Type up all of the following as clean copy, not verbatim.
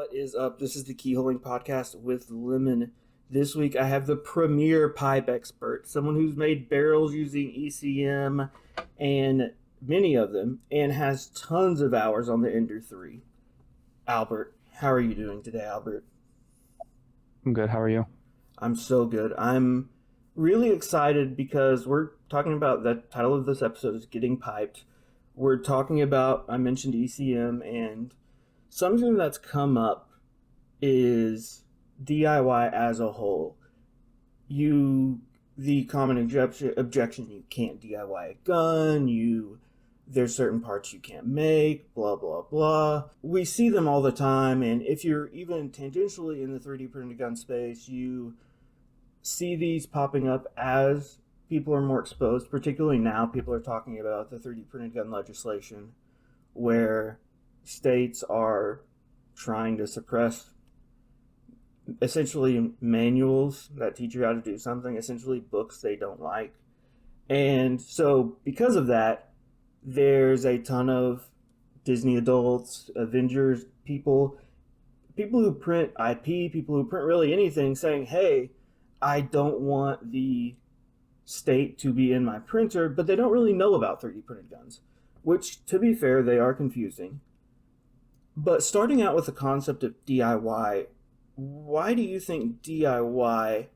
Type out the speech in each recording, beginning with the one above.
What is up? This is the Keyholing podcast with Lemon. This week I have the premier pipe expert, someone who's made barrels using ECM and many of them, and has tons of hours on the Ender 3. Albert, how are you doing today, Albert? I'm good. How are you? I'm so good. I'm really excited because we're talking about, the title of this episode is Getting Piped. We're talking about, I mentioned ECM, and something that's come up is DIY as a whole. The common objection, you can't DIY a gun, there's certain parts you can't make, blah, blah, blah. We see them all the time, and if you're even tangentially in the 3D printed gun space, you see these popping up as people are more exposed. Particularly now, people are talking about the 3D printed gun legislation, where states are trying to suppress essentially manuals that teach you how to do something, essentially books they don't like. And so because of that, there's a ton of Disney adults, Avengers people who print IP, people who print really anything, saying, hey, I don't want the state to be in my printer, but they don't really know about 3D printed guns, which, to be fair, they are confusing. But starting out with the concept of DIY, why do you think DIY,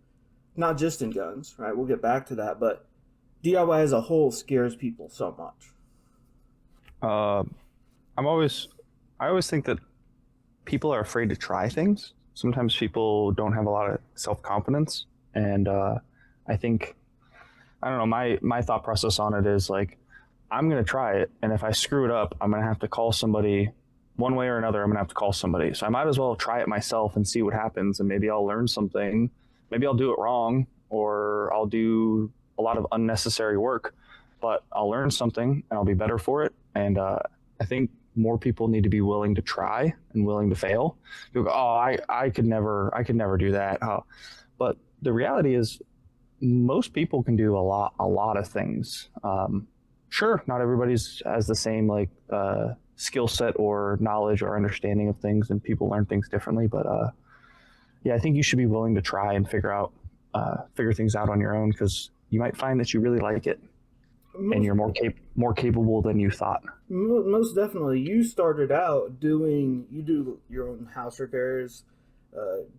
not just in guns, right? We'll get back to that, but DIY as a whole scares people so much? I always think that people are afraid to try things. Sometimes people don't have a lot of self-confidence, and I think, I don't know, my thought process on it is like, I'm going to try it, and if I screw it up, I'm going to have to call somebody. One way or another, I'm going to have to call somebody. So I might as well try it myself and see what happens, and maybe I'll learn something. Maybe I'll do it wrong, or I'll do a lot of unnecessary work, but I'll learn something, and I'll be better for it. And I think more people need to be willing to try and willing to fail. People go, oh, I could never do that. Oh. But the reality is, most people can do a lot of things. Sure, not everybody's has the same skill set or knowledge or understanding of things, and people learn things differently. But yeah, I think you should be willing to try and figure things out on your own, because you might find that you really like it, and you're more capable than you thought. Most definitely. You started out you do your own house repairs,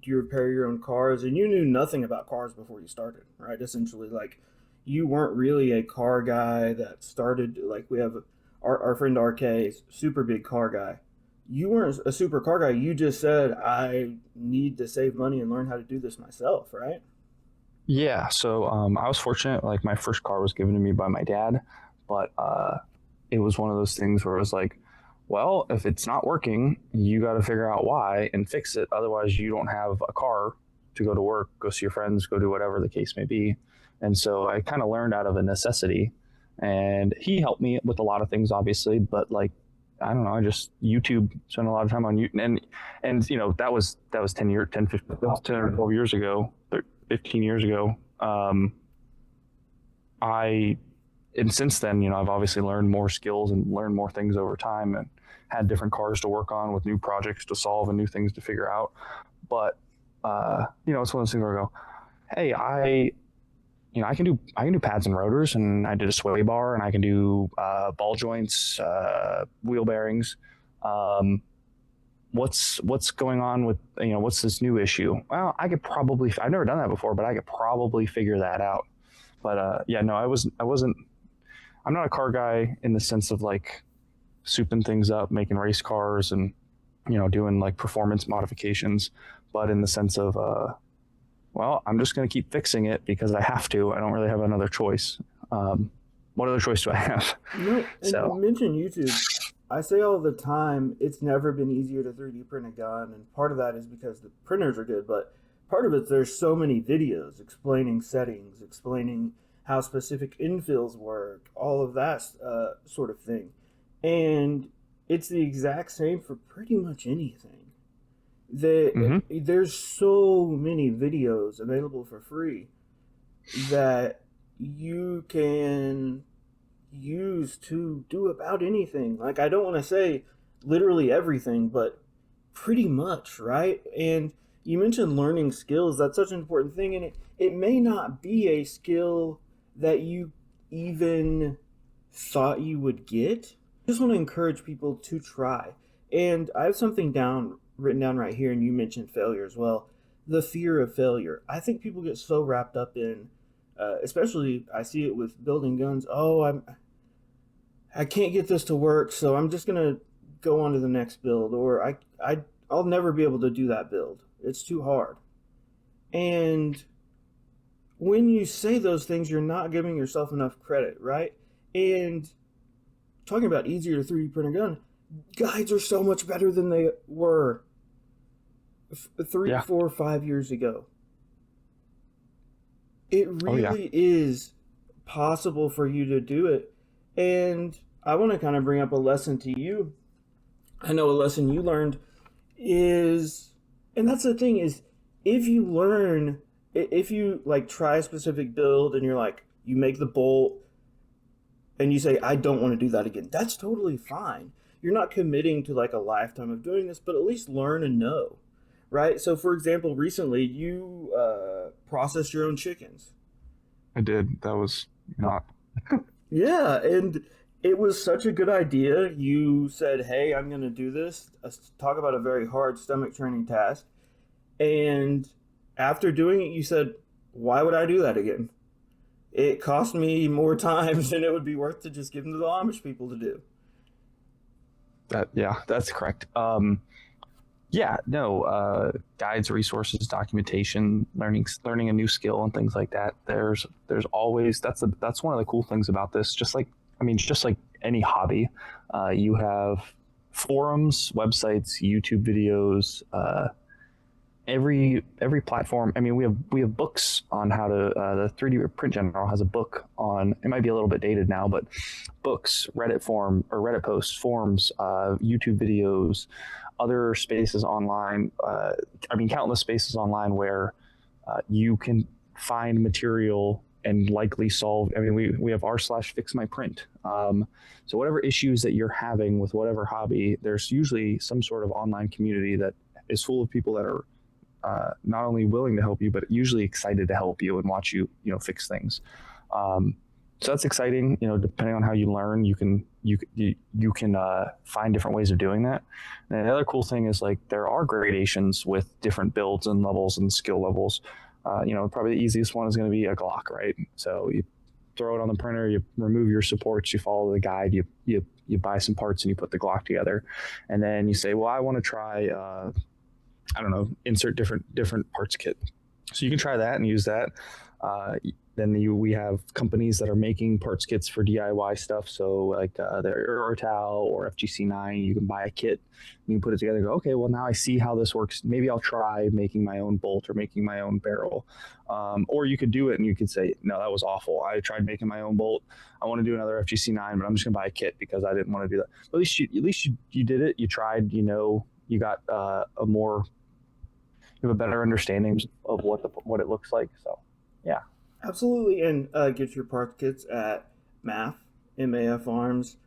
you repair your own cars, and you knew nothing about cars before you started, right? Essentially, like, you weren't really a car guy that started, like, we have our friend RK, super big car guy. You weren't a super car guy. You just said, I need to save money and learn how to do this myself, right? Yeah, so I was fortunate. Like, my first car was given to me by my dad, but it was one of those things where it was like, well, if it's not working, you got to figure out why and fix it. Otherwise, you don't have a car to go to work, go see your friends, go do whatever the case may be. And so I kind of learned out of a necessity, and he helped me with a lot of things, obviously, but like, I don't know, I just spent a lot of time on YouTube, and you know, that was 10 or 12 years ago, 15 years ago. And since then, you know, I've obviously learned more skills and learned more things over time, and had different cars to work on with new projects to solve and new things to figure out. But, you know, it's one of those things where I go, hey, I can do pads and rotors, and I did a sway bar, and I can do ball joints, wheel bearings. What's going on with, you know, what's this new issue? Well, I've never done that before, but I could probably figure that out. But yeah, no, I'm not a car guy in the sense of like souping things up, making race cars and, you know, doing like performance modifications, but in the sense of, well, I'm just going to keep fixing it because I have to. I don't really have another choice. What other choice do I have? You mentioned YouTube. I say all the time, it's never been easier to 3D print a gun, and part of that is because the printers are good, but part of it, there's so many videos explaining settings, explaining how specific infills work, all of that sort of thing. And it's the exact same for pretty much anything. There's so many videos available for free that you can use to do about anything. Like, I don't want to say literally everything, but Pretty much, right? And you mentioned learning skills. That's such an important thing. And it may not be a skill that you even thought you would get. I just want to encourage people to try. And I have something down written down right here, and you mentioned failure as well. The fear of failure. I think people get so wrapped up in, especially I see it with building guns. Oh, I can't get this to work, so I'm just gonna go on to the next build, or I'll never be able to do that build. It's too hard. And when you say those things, you're not giving yourself enough credit, right? And talking about easier to 3D print a gun, guides are so much better than they were three, Yeah. 4, 5 years ago. It Oh yeah. really is possible for you to do it. And I want to kind of bring up a lesson to you. I know a lesson you learned is, and that's the thing is, if you learn, if you like try a specific build and you're like, you make the bolt and you say, I don't want to do that again, that's totally fine. You're not committing to like a lifetime of doing this, but at least learn and know, right? So, for example, recently you processed your own chickens. I did. That was not. Yeah, and it was such a good idea. You said, "Hey, I'm going to do this." Talk about a very hard stomach training task. And after doing it, you said, "Why would I do that again? It cost me more time than it would be worth to just give them to the Amish people to do." That yeah, that's correct. Yeah, no, guides, resources, documentation, learning a new skill, and things like that. There's always that's one of the cool things about this. Just like I mean, just like any hobby, you have forums, websites, YouTube videos, every platform. I mean, we have books on how to. The 3D Print General has a book on. It might be a little bit dated now, but books, Reddit forum or Reddit posts, forums, YouTube videos, other spaces online. I mean, countless spaces online where you can find material and likely solve. I mean, we have r/fix my print. So whatever issues that you're having with whatever hobby, there's usually some sort of online community that is full of people that are not only willing to help you, but usually excited to help you and watch you, fix things. So that's exciting. Depending on how you learn, you can find different ways of doing that. And the other cool thing is like there are gradations with different builds and levels and skill levels. Probably the easiest one is going to be a Glock, right? So you throw it on the printer, you remove your supports, you follow the guide, you buy some parts and you put the Glock together, and then you say, well, I want to try. I don't know, insert different parts kit. So you can try that and use that. Then we have companies that are making parts kits for DIY stuff. So like the Urtal or FGC9, you can buy a kit, you can put it together and go, okay, well now I see how this works. Maybe I'll try making my own bolt or making my own barrel. Or you could do it and you could say, no, that was awful. I tried making my own bolt. I want to do another FGC9, but I'm just gonna buy a kit because I didn't want to do that. But at least you did it. You tried. You got you have a better understanding of what it looks like. So, yeah. Absolutely, and get your parts kits at MAF Arms.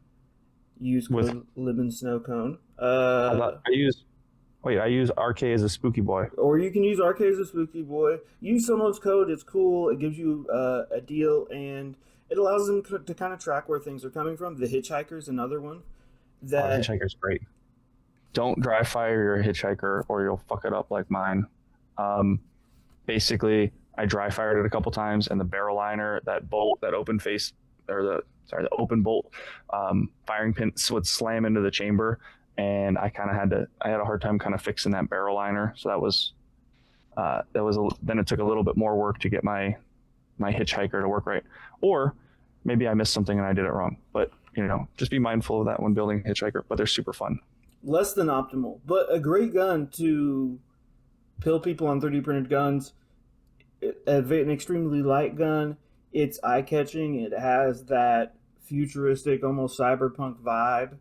Use With code Libin Snow Cone. I use RK as a spooky boy. Or you can use RK as a spooky boy. Use someone's code. It's cool. It gives you a deal, and it allows them to kind of track where things are coming from. The Hitchhiker's another one. Hitchhiker's great. Don't dry fire your hitchhiker or you'll fuck it up like mine. Basically, I dry fired it a couple times, and the barrel liner, that bolt, that open face, or the open bolt firing pin would slam into the chamber, and I had a hard time kind of fixing that barrel liner. So then it took a little bit more work to get my hitchhiker to work right, or maybe I missed something and I did it wrong. But just be mindful of that when building a hitchhiker. But they're super fun. Less than optimal, but a great gun to pill people on 3D printed guns. An extremely light gun. It's eye-catching. It has that futuristic, almost cyberpunk vibe.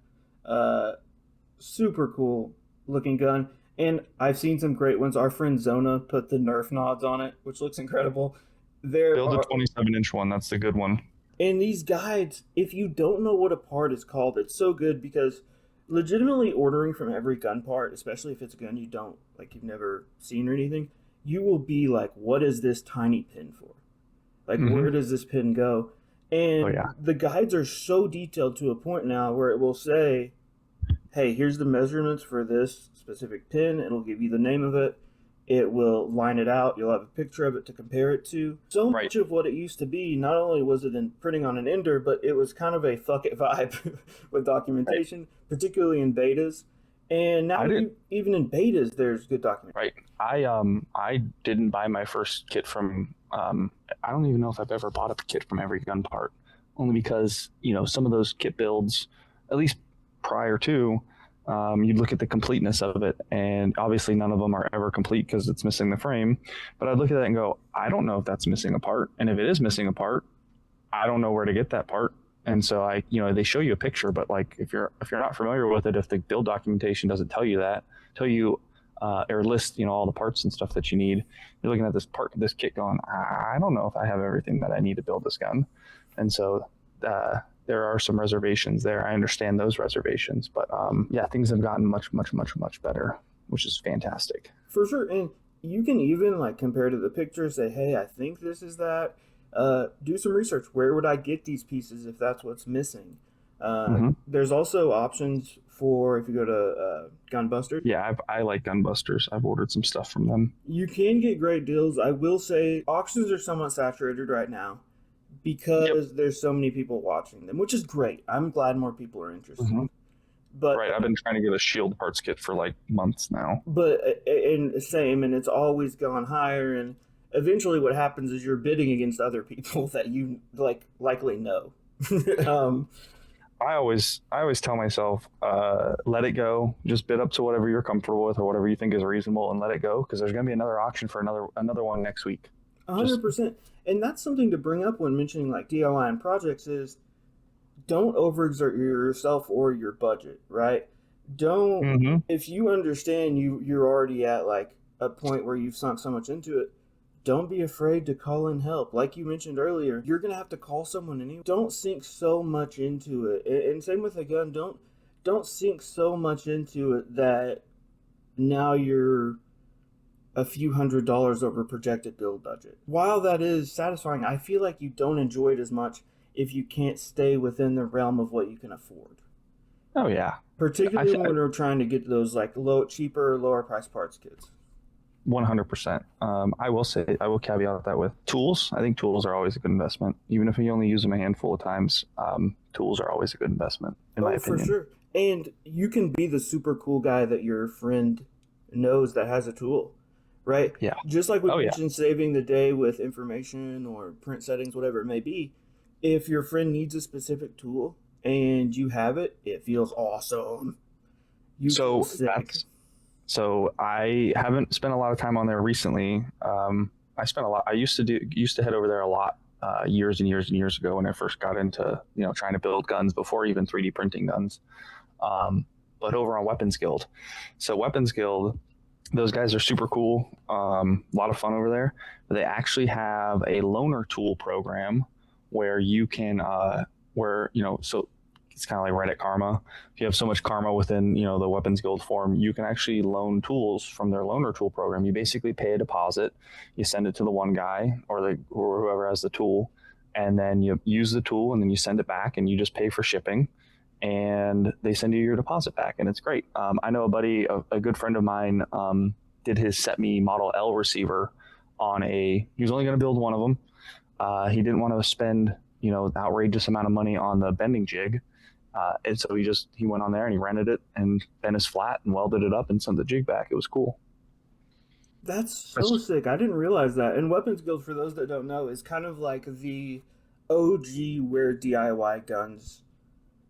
Super cool looking gun. And I've seen some great ones. Our friend Zona put the Nerf nods on it, which looks incredible. Build a 27-inch one. That's the good one. And these guides, if you don't know what a part is called, it's so good because legitimately ordering from every gun part, especially if it's a gun you don't like, you've never seen or anything, you will be like, what is this tiny pin for? Like, Mm-hmm. where does this pin go? Oh And yeah. the guides are so detailed to a point now where it will say, hey, here's the measurements for this specific pin. It'll give you the name of it. It will line it out. You'll have a picture of it to compare it to. So Right. much of what it used to be, not only was it in printing on an ender, but it was kind of a fuck it vibe with Right. documentation, particularly in betas. And now I didn't. even in betas, there's good documentation. Right. I didn't buy my first kit from I don't even know if I've ever bought a kit from every gun part. Only because, some of those kit builds, at least prior to, you'd look at the completeness of it, and obviously none of them are ever complete because it's missing the frame. But I'd look at that and go, I don't know if that's missing a part, and if it is missing a part, I don't know where to get that part. And so they show you a picture, but like if you're not familiar with it, if the build documentation doesn't tell you or list all the parts and stuff that you need, you're looking at this kit going, I don't know if I have everything that I need to build this gun. And so there are some reservations there. I understand those reservations, but yeah, things have gotten much, much, much, much better, which is fantastic. For sure. And you can even like compare to the picture, say, hey, I think this is that. Do some research. Where would I get these pieces if that's what's missing? Mm-hmm. There's also options for if you go to Gunbuster. Yeah, I like Gunbusters. I've ordered some stuff from them. You can get great deals. I will say auctions are somewhat saturated right now Yep. because there's so many people watching them, which is great. I'm glad more people are interested. Mm-hmm. But Right. I've been trying to get a shield parts kit for like months now. and same, and it's always gone higher. And eventually, what happens is you're bidding against other people that you likely know. um, I always tell myself, let it go. Just bid up to whatever you're comfortable with or whatever you think is reasonable, and let it go because there's going to be another auction for another one next week. Just 100%. And that's something to bring up when mentioning like DIY and projects is don't overexert yourself or your budget, right? Don't mm-hmm. if you understand you're already at like a point where you've sunk so much into it, don't be afraid to call in help. Like you mentioned earlier, you're gonna have to call someone anyway. Don't sink so much into it. And same with a gun, don't sink so much into it that now you're a few $100s over projected build budget. While that is satisfying, I feel like you don't enjoy it as much if you can't stay within the realm of what you can afford. Oh yeah, Particularly when we're trying to get those like cheaper, lower price parts kits. 100%. I will caveat that with tools. I think tools are always a good investment, even if you only use them a handful of times. Tools are always a good investment, in my opinion. For sure. And you can be the super cool guy that your friend knows that has a tool, right? Yeah. Just like we Oh yeah. mentioned, saving the day with information or print settings, whatever it may be. If your friend needs a specific tool and you have it, it feels awesome. You feel sick. So I haven't spent a lot of time on there recently. I spent a lot. I used to head over there a lot years and years and years ago when I first got into trying to build guns before even 3D printing guns. But over on Weapons Guild, so Weapons Guild, those guys are super cool. A lot of fun over there. But they actually have a loaner tool program where you can so it's kind of like Reddit karma. If you have so much karma within the Weapons Guild forum, you can actually loan tools from their loaner tool program. You basically pay a deposit, you send it to the one guy or whoever has the tool, and then you use the tool and then you send it back and you just pay for shipping, and they send you your deposit back, and it's great. I know a good friend of mine, did his Set Me Model L receiver he was only going to build one of them. He didn't want to spend an outrageous amount of money on the bending jig. And so he went on there and he rented it and bent his flat and welded it up and sent the jig back. It was cool. That's so sick. I didn't realize that. And Weapons Guild, for those that don't know, is kind of like the OG where DIY guns,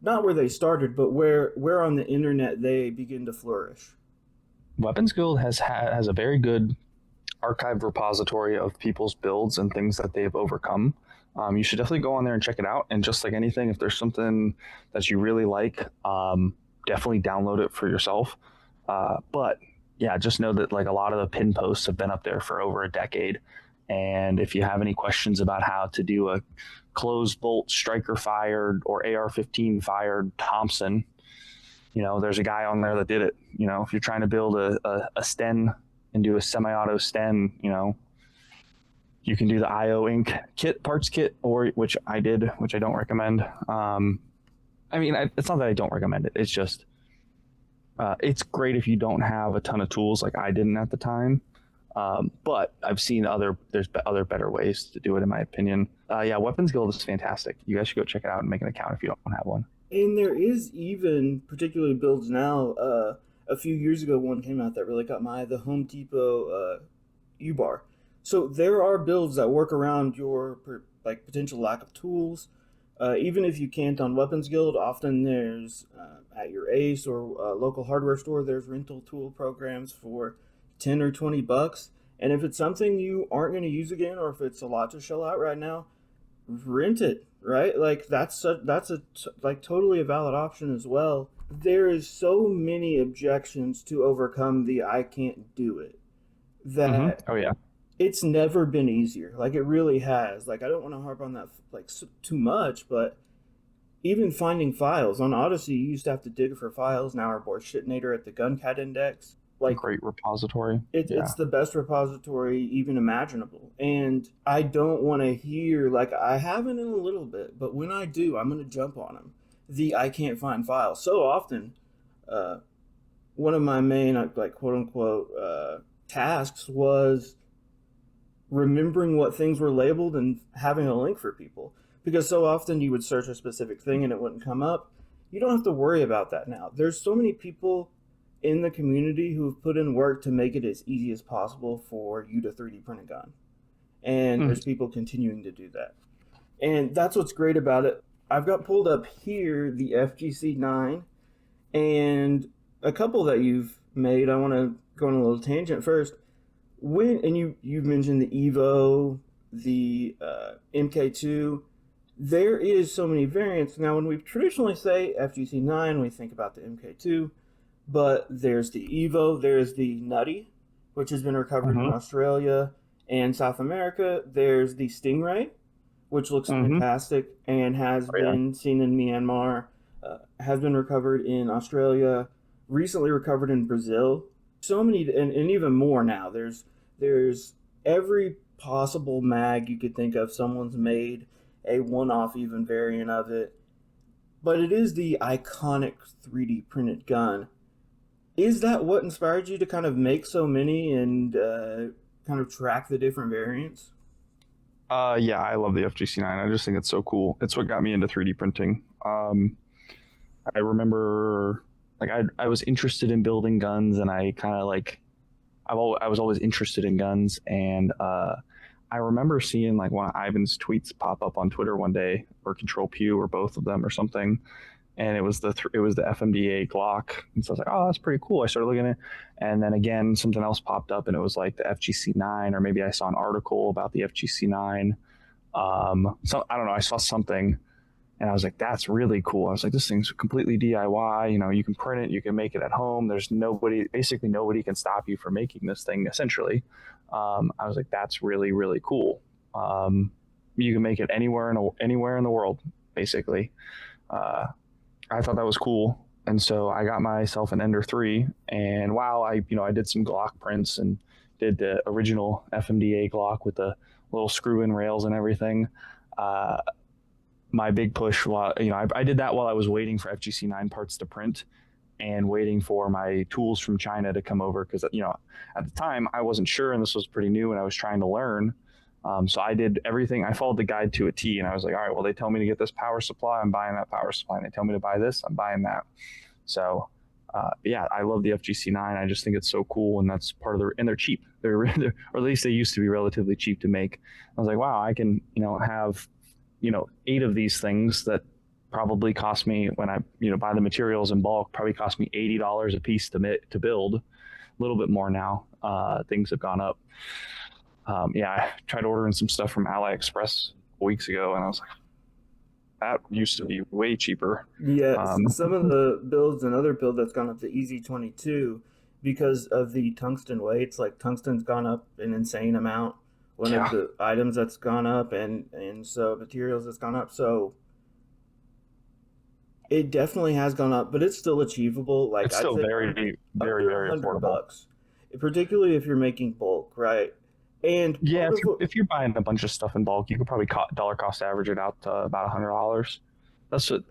not where they started, but where on the internet they begin to flourish. Weapons Guild has a very good archived repository of people's builds and things that they've overcome. You should definitely go on there and check it out. And just like anything, if there's something that you really like, definitely download it for yourself. But yeah, just know that like a lot of the pin posts have been up there for over a decade. And if you have any questions about how to do a closed bolt striker fired or AR-15 fired Thompson, there's a guy on there that did it. If you're trying to build a Sten and do a semi-auto Sten, you can do the IO Inc. parts kit, or which I did, which I don't recommend. It's not that I don't recommend it. It's just it's great if you don't have a ton of tools like I didn't at the time. But I've seen there's other better ways to do it, in my opinion. Yeah, Weapons Guild is fantastic. You guys should go check it out and make an account if you don't have one. And there is even particularly builds now. A few years ago, one came out that really caught my eye: the Home Depot U-Bar. So there are builds that work around your potential lack of tools. Even if you can't on Weapons Guild, often there's at your Ace or local hardware store, there's rental tool programs for 10 or $20. And if it's something you aren't going to use again, or if it's a lot to shell out right now, rent it, right? Like that's totally a valid option as well. There is so many objections to overcome the I can't do it that Oh yeah. it's never been easier. Like it really has. Like I don't want to harp on that too much, but even finding files on Odyssey, you used to have to dig for files. Now our boy Shitnator at the Guncat Index, like great repository. it's the best repository even imaginable. And I don't want to hear, like I haven't in a little bit, but when I do, I'm going to jump on them. I can't find files. So often, one of my main, like quote unquote, tasks was remembering what things were labeled and having a link for people. Because so often you would search a specific thing and it wouldn't come up. You don't have to worry about that now. There's so many people in the community who have put in work to make it as easy as possible for you to 3D print a gun. And there's people continuing to do that. And that's what's great about it. I've got pulled up here the FGC9 and a couple that you've made. I want to go on a little tangent first. You've mentioned the Evo, the MK2. There is so many variants. Now, when we traditionally say FGC9, we think about the MK2. But there's the Evo, there's the Nutty, which has been recovered in Australia and South America. There's the Stingray, which looks fantastic and has been seen in Myanmar, has been recovered in Australia, recently recovered in Brazil. So many, and even more now. There's every possible mag you could think of. Someone's made a one-off even variant of it. But it is the iconic 3D printed gun. Is that what inspired you to kind of make so many and kind of track the different variants? Yeah, I love the FGC9. I just think it's so cool. It's what got me into 3D printing. I remember, like, I was interested in building guns, and I kind of like, I was always interested in guns, and I remember seeing like one of Ivan's tweets pop up on Twitter one day, or Control Pew, or both of them, or something. And it was the FMDA Glock, and so I was like, "Oh, that's pretty cool." I started looking at it, and then again, something else popped up, and it was like the FGC9, or maybe I saw an article about the FGC9. So I don't know. I saw something, and I was like, "That's really cool." I was like, "This thing's completely DIY. You can print it, you can make it at home. There's basically nobody can stop you from making this thing. Essentially, I was like, that's really really cool. You can make it anywhere in the world, basically." I thought that was cool, and so I got myself an Ender 3. And while I did some Glock prints and did the original FMDA Glock with the little screw-in rails and everything, my big push, I did that while I was waiting for FGC9 parts to print and waiting for my tools from China to come over, because at the time I wasn't sure, and this was pretty new, and I was trying to learn. So I did everything. I followed the guide to a T, and I was like, all right, well, they tell me to get this power supply, I'm buying that power supply. And they tell me to buy this, I'm buying that. So, yeah, I love the FGC9. I just think it's so cool, and that's part of and they're cheap. They're or at least they used to be relatively cheap to make. I was like, wow, I can, have, 8 of these things that probably cost me, when I, buy the materials in bulk, probably cost me $80 a piece to build. A little bit more now. Things have gone up. Yeah, I tried ordering some stuff from AliExpress weeks ago, and I was like, that used to be way cheaper. Yeah, some of the builds, another build that's gone up, the EZ22, because of the tungsten weights. Like tungsten's gone up an insane amount. One of the items that's gone up, and so materials that's gone up. So It definitely has gone up, but it's still achievable. Like It's I'd still say very, very, under a very hundred affordable. bucks, particularly if you're making bulk, right? And Yeah, part of what if you're buying a bunch of stuff in bulk, you could probably dollar cost average it out to about $100. That's what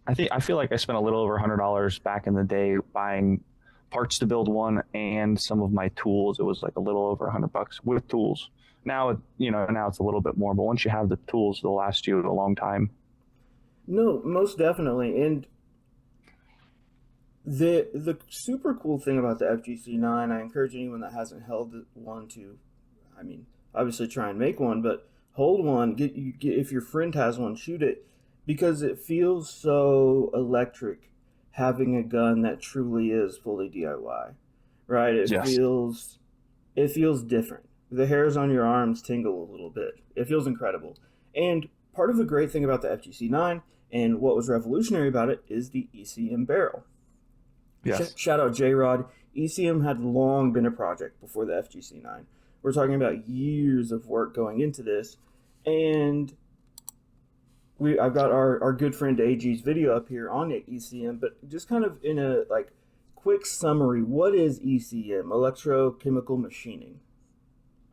I think. I feel like I spent a little over $100 back in the day buying parts to build one and some of my tools. It was like a little over $100 with tools. Now, now it's a little bit more, but once you have the tools, they'll last you a long time. no, most definitely. And the super cool thing about the FGC 9, I encourage anyone that hasn't held one to, I mean, obviously try and make one, but hold one. Get if your friend has one, shoot it because it feels so electric having a gun that truly is fully DIY. Right? Yes. It feels different. The hairs on your arms tingle a little bit. It feels incredible. And part of the great thing about the FGC 9 and what was revolutionary about it is the ECM barrel. Yes. Shout out J Rod. ECM had long been a project before the FGC 9. We're talking about years of work going into this, and I've got our good friend AG's video up here on ECM, but just kind of in a like quick summary, what is ECM? Electrochemical machining.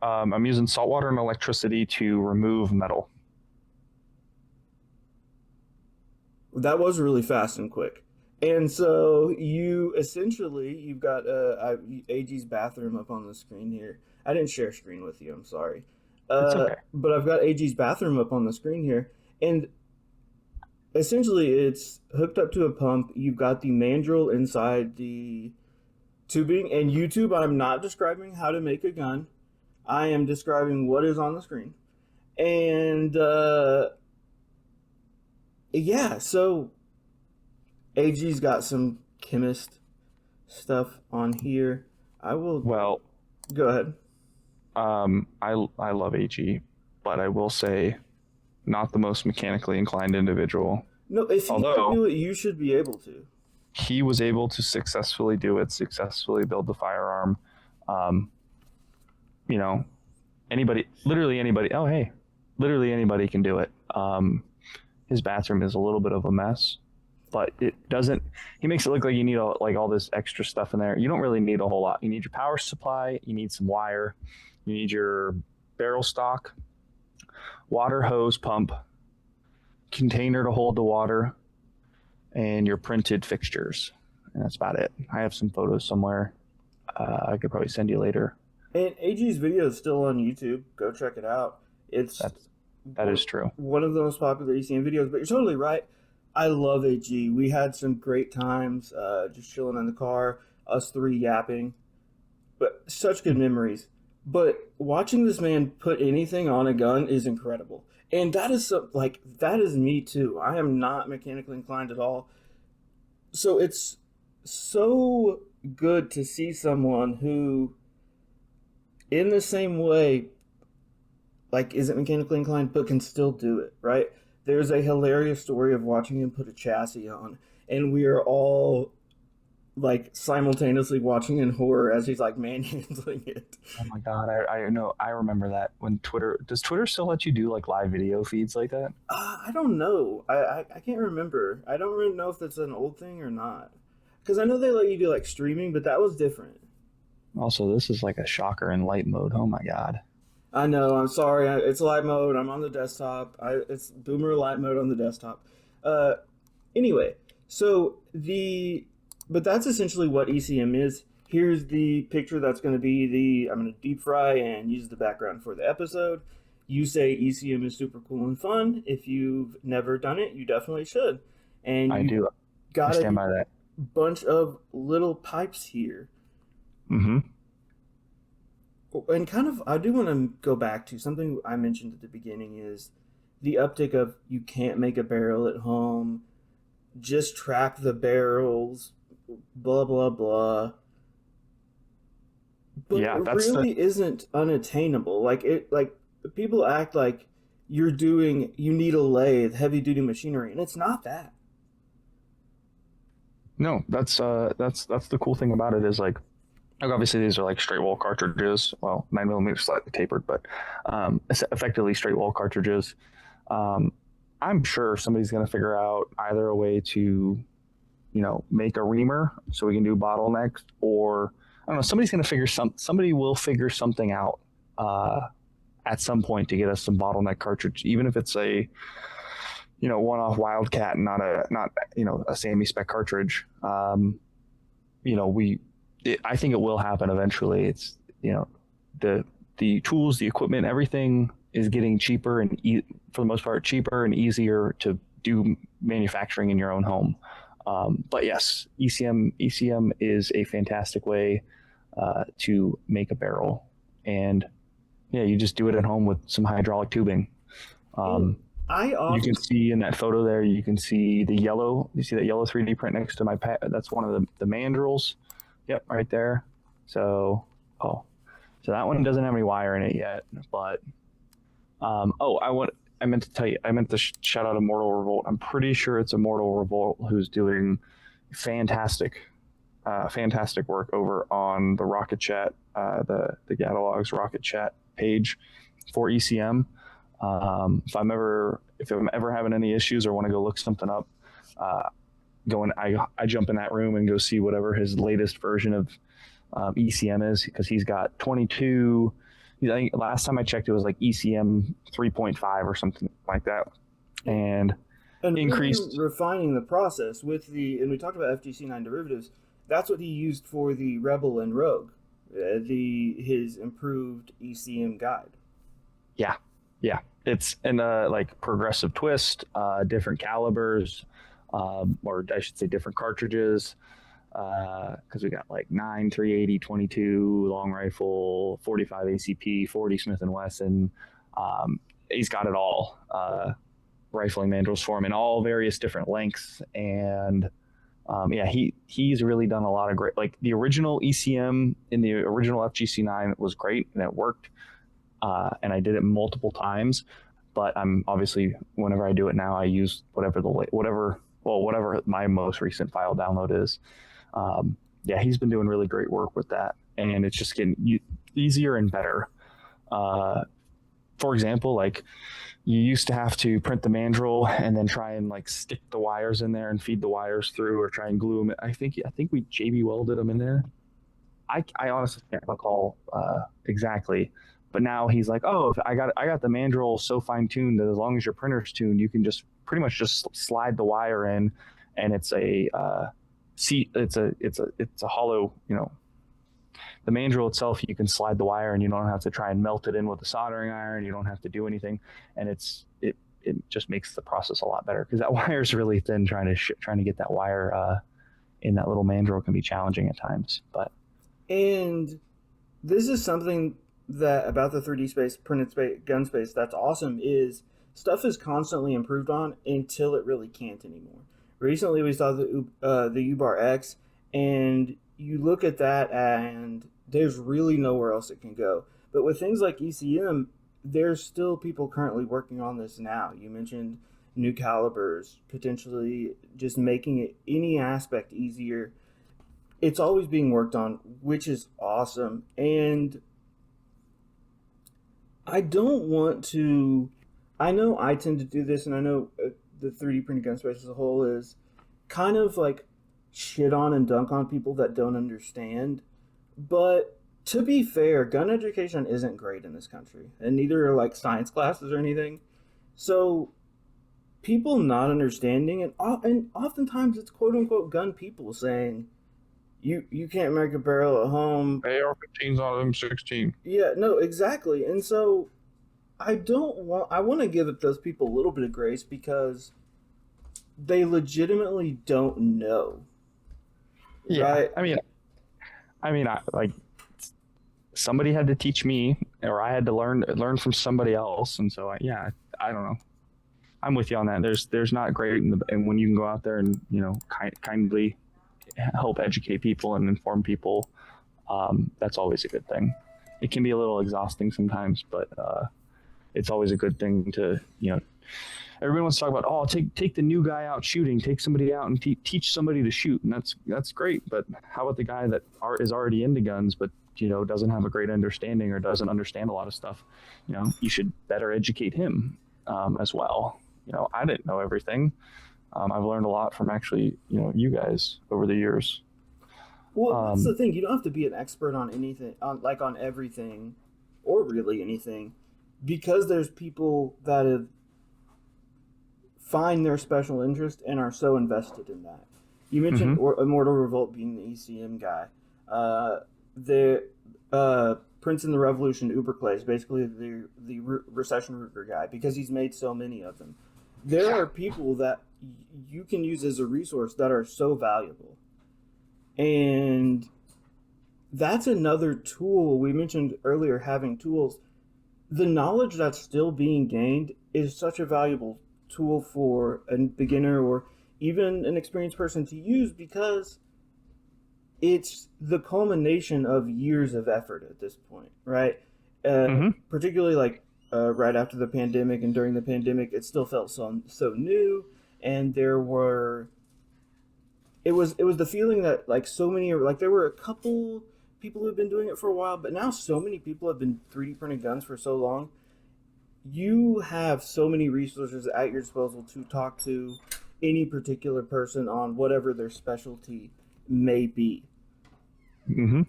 I'm using salt water and electricity to remove metal. That was really fast and quick. And so you've got AG's bathroom up on the screen here. I didn't share screen with you. I'm sorry. It's okay. But I've got AG's bathroom up on the screen here, and essentially it's hooked up to a pump. You've got the mandrel inside the tubing. And YouTube, I'm not describing how to make a gun. I am describing what is on the screen. And yeah, so AG's got some chemist stuff on here. I will Well, go ahead. I love AG, but I will say, not the most mechanically inclined individual. No, if he can Although do it, you should be able to. he was able to successfully do it, successfully build the firearm. Um, you know, literally anybody. Oh, hey, literally anybody can do it. His bathroom is a little bit of a mess, but it doesn't. He makes it look like you need like all this extra stuff in there. You don't really need a whole lot. You need your power supply. You need some wire. You need your barrel stock, water hose pump, container to hold the water, and your printed fixtures. And that's about it. I have some photos somewhere. I could probably send you later. And AG's video is still on YouTube. Go check it out. That is true. One of the most popular ECM videos. But you're totally right. I love AG. We had some great times just chilling in the car, us three yapping. But such good memories. But watching this man put anything on a gun is incredible. And that is me too. I am not mechanically inclined at all. So it's so good to see someone who, in the same way, like isn't mechanically inclined but can still do it, right? There's a hilarious story of watching him put a chassis on, and we are all like simultaneously watching in horror as he's like manhandling it. Oh my god, I know. I remember that when does Twitter still let you do like live video feeds like that? I don't know. I can't remember. I don't really know if that's an old thing or not. Because I know they let you do like streaming, but that was different. Also, this is like a shocker in light mode. Oh my god. I know. I'm sorry. It's light mode. I'm on the desktop. It's boomer light mode on the desktop. Uh, anyway, but that's essentially what ECM is. Here's the picture that's going to be I'm going to deep fry and use the background for the episode. You say ECM is super cool and fun. If you've never done it, you definitely should. And I do. Got I stand by that. bunch of little pipes here. Mm-hmm. And kind of, I do want to go back to something I mentioned at the beginning is the uptick of you can't make a barrel at home, just track the barrels, blah, blah, blah. But Yeah, it that's really isn't unattainable. Like people act like you need a lathe, heavy duty machinery, and it's not that. no. That's the cool thing about it is like obviously these are like straight wall cartridges. Well, 9mm slightly tapered, but effectively straight wall cartridges. I'm sure somebody's going to figure out either a way to, make a reamer so we can do bottlenecks, or I don't know, somebody will figure something out at some point to get us some bottleneck cartridge, even if it's a, one-off Wildcat and not a Sammy spec cartridge. I think it will happen eventually. It's, the tools, the equipment, everything is getting cheaper and for the most part cheaper and easier to do manufacturing in your own home. But yes, ECM is a fantastic way to make a barrel, and yeah, you just do it at home with some hydraulic tubing. You can see in that photo there, you can see the yellow. You see that yellow 3D print next to my pad? That's one of the mandrels. Yep, right there. So that one doesn't have any wire in it yet, but I meant to tell you, I meant to shout out Immortal Revolt. I'm pretty sure it's Immortal Revolt who's doing fantastic work over on the Rocket Chat, the Catalogs Rocket Chat page for ECM. If I'm ever having any issues or want to go look something up, I jump in that room and go see whatever his latest version of ECM is, because he's got 22. I think last time I checked, it was like ECM 3.5 or something like that, and increased really refining the process with and we talked about FGC9 derivatives. That's what he used for the Rebel and Rogue, his improved ECM guide. Yeah. It's in like progressive twist, different calibers, or I should say different cartridges. Because we got like 9 380 22 long rifle, 45 ACP, 40 Smith and Wesson. He's got it all. Rifling mandrels for him in all various different lengths, and he's really done a lot of great. Like the original ECM in the original FGC9 was great and it worked, and I did it multiple times. But I'm obviously, whenever I do it now, I use whatever my most recent file download is. He's been doing really great work with that, and it's just getting easier and better. For example, like you used to have to print the mandrel and then try and like stick the wires in there and feed the wires through, or try and glue them. I think we JB welded them in there. I honestly can't recall exactly, but now he's like, oh, if I got the mandrel so fine tuned that as long as your printer's tuned, you can just pretty much just slide the wire in, and it's a it's a hollow, the mandrel itself, you can slide the wire and you don't have to try and melt it in with a soldering iron. You don't have to do anything, and it just makes the process a lot better, because that wire is really thin. Trying to get that wire in that little mandrel can be challenging at times. And this is something that about the 3D space, printed space, gun space, that's awesome, is stuff is constantly improved on until it really can't anymore. Recently, we saw the U-Bar X, and you look at that, and there's really nowhere else it can go. But with things like ECM, there's still people currently working on this now. You mentioned new calibers, potentially just making it any aspect easier. It's always being worked on, which is awesome. And I don't want to... I know I tend to do this, and I know the 3D printed gun space as a whole is kind of like shit on and dunk on people that don't understand. But to be fair, gun education isn't great in this country, and neither are like science classes or anything. So people not understanding, and oftentimes it's quote unquote gun people saying you can't make a barrel at home. AR-15's on M16. Yeah, no, exactly. And so I want to give those people a little bit of grace, because they legitimately don't know. Yeah, right? I mean, like somebody had to teach me, or I had to learn from somebody else, and so I don't know. I'm with you on that. There's not great, and when you can go out there and kindly help educate people and inform people, that's always a good thing. It can be a little exhausting sometimes, but it's always a good thing to, everyone wants to talk about, take the new guy out shooting, take somebody out and teach somebody to shoot. And that's great. But how about the guy that is already into guns, but, doesn't have a great understanding or doesn't understand a lot of stuff? You should better educate him as well. I didn't know everything. I've learned a lot from actually, you guys over the years. Well, that's the Um, thing. You don't have to be an expert on anything, on everything, or really anything, because there's people that have find their special interest and are so invested in that. You mentioned mhm. Immortal Revolt being the ECM guy. The Prince in the Revolution Uberclay is basically the recession Ruger guy because he's made so many of them. There Yeah. are people that you can use as a resource that are so valuable, and that's another tool we mentioned earlier. Having tools, the knowledge that's still being gained is such a valuable tool for a beginner or even an experienced person to use because it's the culmination of years of effort at this point, right? Hmm. Particularly like right after the pandemic and during the pandemic, it still felt so new, and it was the feeling that like so many like there were a couple people who've been doing it for a while, but now so many people have been 3D printing guns for so long. You have so many resources at your disposal to talk to any particular person on whatever their specialty may be. Hmm.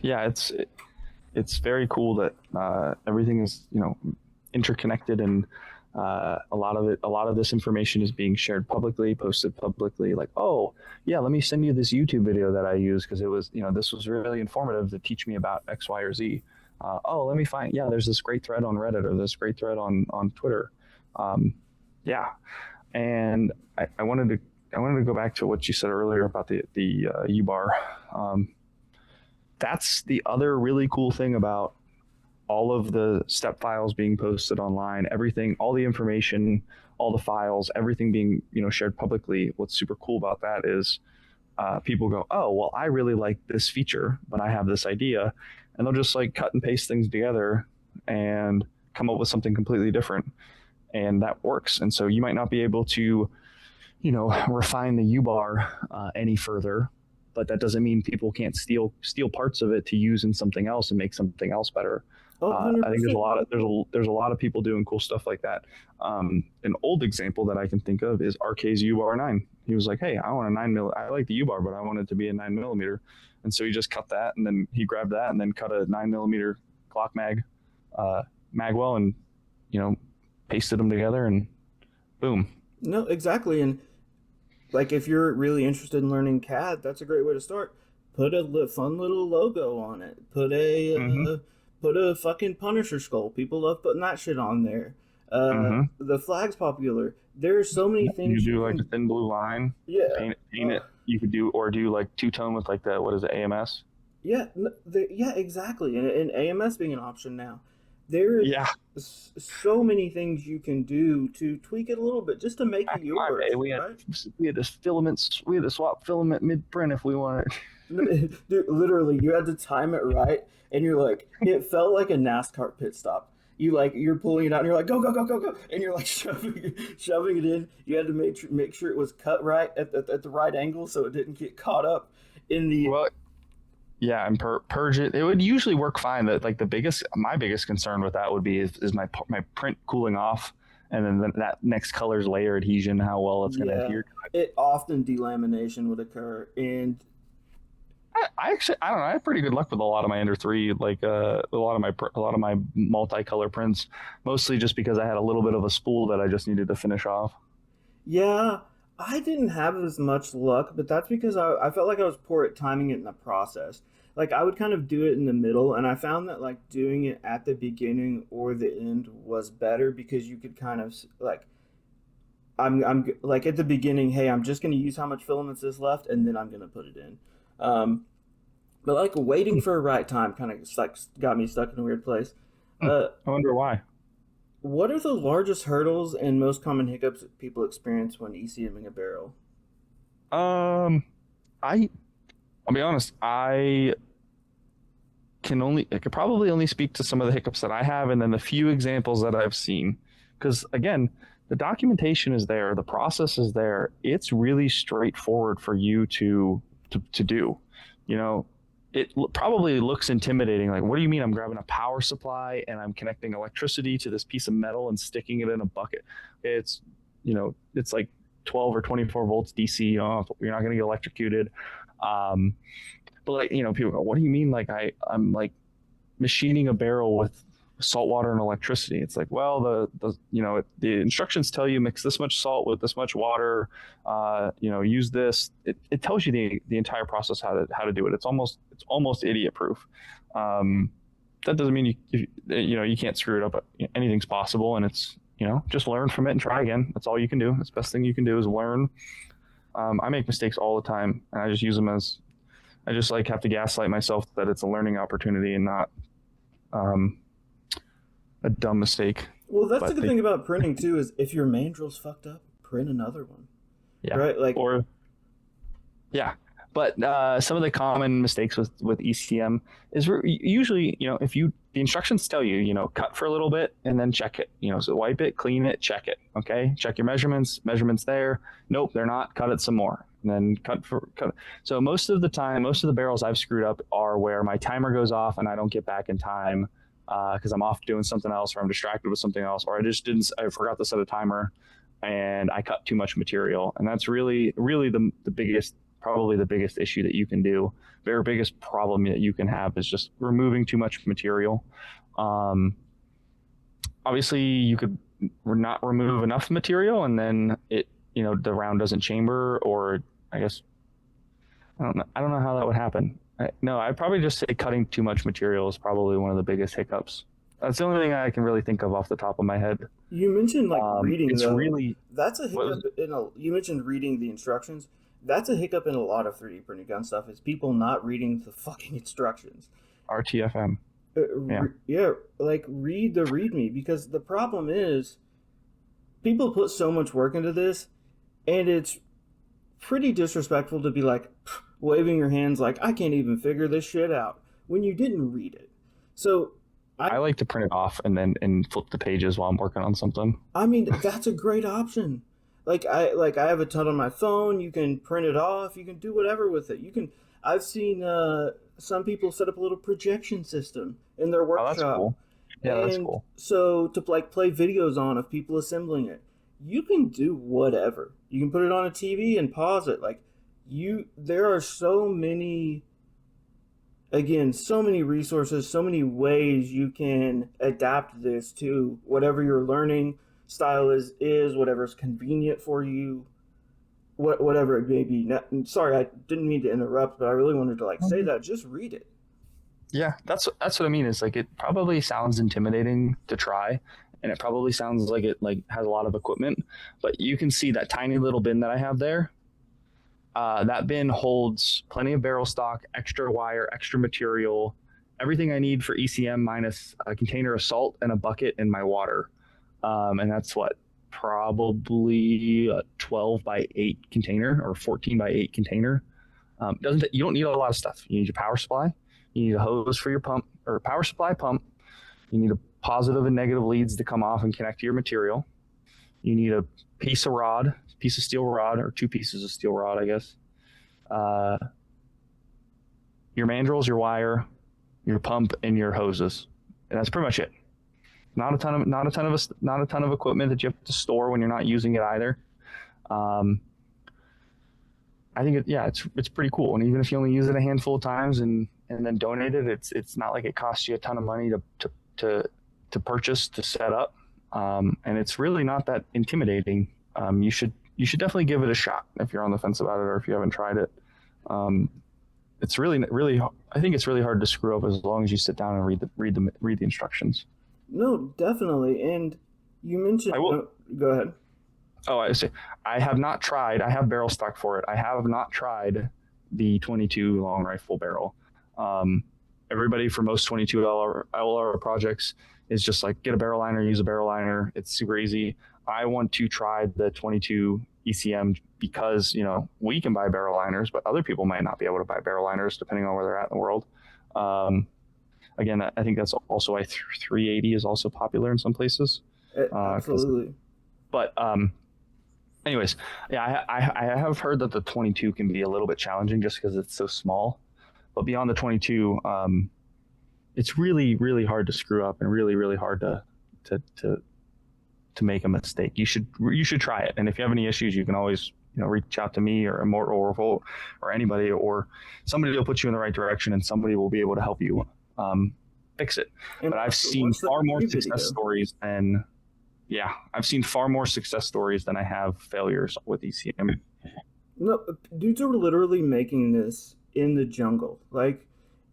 Yeah, it's very cool that everything is interconnected, and a lot of this information is being shared publicly, posted publicly. Like, oh yeah, let me send you this YouTube video that I use because it was this was really informative to teach me about X, Y, or Z. Oh, let me find, yeah, there's this great thread on Reddit or this great thread on Twitter. Um, yeah, and I wanted to go back to what you said earlier about the U bar. Um, that's the other really cool thing about all of the step files being posted online, everything, all the information, all the files, everything being shared publicly. What's super cool about that is people go, oh well, I really like this feature, but I have this idea, and they'll just like cut and paste things together and come up with something completely different, and that works. And so you might not be able to refine the U bar any further, but that doesn't mean people can't steal parts of it to use in something else and make something else better. Oh, I think there's a 100%. lot of there's a lot of people doing cool stuff like that. An old example that I can think of is RK's U bar 9. He was like, "Hey, I want a 9 mm. I like the U bar, but I want it to be a 9 mm." And so he just cut that, and then he grabbed that, and then cut a 9 mm Glock magwell, and you know pasted them together, and boom. No, exactly. And like if you're really interested in learning CAD, that's a great way to start. Put a fun little logo on it. Mm-hmm. Put a fucking Punisher skull. People love putting that shit on there. Mm-hmm. The flag's popular. There are so many You things you do like a can. thin blue line, Yeah. paint Uh, it. You could do, or do like two tone with like the, what is it, AMS? yeah. Yeah. Exactly. And AMS being an option now. There are Yeah, so many things you can do to tweak it a little bit just to make it back in my day, yours, right? we had this filament, we had to swap filament mid print if we wanted. Dude, literally, you had to time it right, and you're like, it felt like a NASCAR pit stop. You're pulling it out, and you're like, go, go, go, go, go, and you're like shoving it in. You had to make sure it was cut right at the right angle so it didn't get caught up in the. Well, yeah, and purge it. It would usually work fine. That like my biggest concern with that would be is my print cooling off, and then that next color's layer adhesion, how well it's going to Yeah, adhere. it often delamination would occur, and I actually, I don't know. I have pretty good luck with a lot of my Ender 3, like a lot of my multicolor prints, mostly just because I had a little bit of a spool that I just needed to finish off. yeah, I didn't have as much luck, but that's because I felt like I was poor at timing it in the process. Like I would kind of do it in the middle, and I found that like doing it at the beginning or the end was better because you could kind of like like at the beginning, hey, I'm just going to use how much filaments is left, and then I'm going to put it in. Um, but like waiting for a right time kind of like got me stuck in a weird place. Hmm. Uh, I wonder why. what are the largest hurdles and most common hiccups that people experience when ECMing a barrel? Um, I I'll be honest. I could probably only speak to some of the hiccups that I have, and then the few examples that I've seen. Because again, the documentation is there, the process is there. It's really straightforward for you to do. You know, probably looks intimidating. Like, what do you mean? I'm grabbing a power supply and I'm connecting electricity to this piece of metal and sticking it in a bucket. It's it's like 12 or 24 volts DC. You're not going to get electrocuted. But like, people go, what do you mean? Like I'm like machining a barrel with salt water and electricity. It's like, well, the instructions tell you mix this much salt with this much water, use this. It tells you the entire process how to do it. It's almost idiot proof. That doesn't mean you can't screw it up. Anything's possible, and it's, just learn from it and try again. That's all you can do. That's the best thing you can do is learn. I make mistakes all the time, and I just use them as, I just like have to gaslight myself that it's a learning opportunity and not a dumb mistake. Well, that's the good thing about printing too, is if your mandrel's fucked up, print another one. Yeah. Right. Like. Yeah. But some of the common mistakes with ECM is usually, if the instructions tell you, cut for a little bit and then check it, so wipe it, clean it, check it. Okay. Check your measurements there. Nope, they're not. Cut it some more. And then cut. So most of the time, most of the barrels I've screwed up are where my timer goes off and I don't get back in time because I'm off doing something else, or I'm distracted with something else, or I forgot to set a timer and I cut too much material. And that's really, really probably the biggest issue that you can do. Very biggest problem that you can have is just removing too much material. Obviously you could not remove enough material and then the round doesn't chamber, or I guess, I don't know how that would happen. I'd probably just say cutting too much material is probably one of the biggest hiccups. That's the only thing I can really think of off the top of my head. You mentioned reading. It's really, that's a hiccup. You mentioned reading the instructions. That's a hiccup in a lot of 3D printing gun stuff, is people not reading the fucking instructions. RTFM. Like read the README, because the problem is people put so much work into this, and it's pretty disrespectful to be like waving your hands like, I can't even figure this shit out, when you didn't read it. So I like to print it off and flip the pages while I'm working on something. I mean, that's a great option. I have a ton on my phone. You can print it off. You can do whatever with it. I've seen some people set up a little projection system in their workshop. Oh, that's cool. Yeah, that's cool. So to play videos on of people assembling it, you can do whatever. You can put it on a TV and pause it. There are so many resources, so many ways you can adapt this to whatever your learning style is, whatever's convenient for you, whatever it may be. Sorry, I didn't mean to interrupt, but I really wanted to say that. Just read it. Yeah, that's what I mean. Is it probably sounds intimidating to try, and it probably sounds like it has a lot of equipment, but you can see that tiny little bin that I have there. That bin holds plenty of barrel stock, extra wire, extra material, everything I need for ECM minus a container of salt and a bucket and my water. And that's probably a 12 by 8 container or 14 by 8 container. You don't need a lot of stuff. You need your power supply. You need a hose for your pump, or power supply pump. You need a positive and negative leads to come off and connect to your material. You need a piece of steel rod, or 2 pieces of steel rod, I guess. Your mandrels, your wire, your pump, and your hoses. And that's pretty much it. Not a ton of equipment that you have to store when you're not using it either. I think it's pretty cool. And even if you only use it a handful of times and then donate it, it's not like it costs you a ton of money to purchase, to set up. And it's really not that intimidating. You should definitely give it a shot if you're on the fence about it, or if you haven't tried it. It's really, I think it's really hard to screw up as long as you sit down and read the instructions. No, definitely. And you mentioned... go ahead. Oh, I see. I have not tried. I have barrel stock for it. I have not tried the 22 long rifle barrel. Everybody for most 22 LR projects is just get a barrel liner, use a barrel liner. It's super easy. I want to try the 22 ECM because, we can buy barrel liners, but other people might not be able to buy barrel liners depending on where they're at in the world. Again, I think that's also why 380 is also popular in some places. Absolutely. But anyways, yeah, I have heard that the 22 can be a little bit challenging just because it's so small. But beyond the 22, it's really, really hard to screw up and really, really hard to to make a mistake. You should try it, and if you have any issues, you can always reach out to me or anybody, or somebody will put you in the right direction, and somebody will be able to help you fix it. And But I've seen what's the far more free success video? stories than I've seen far more success stories than I have failures with ECM. No, dudes are literally making this in the jungle. Like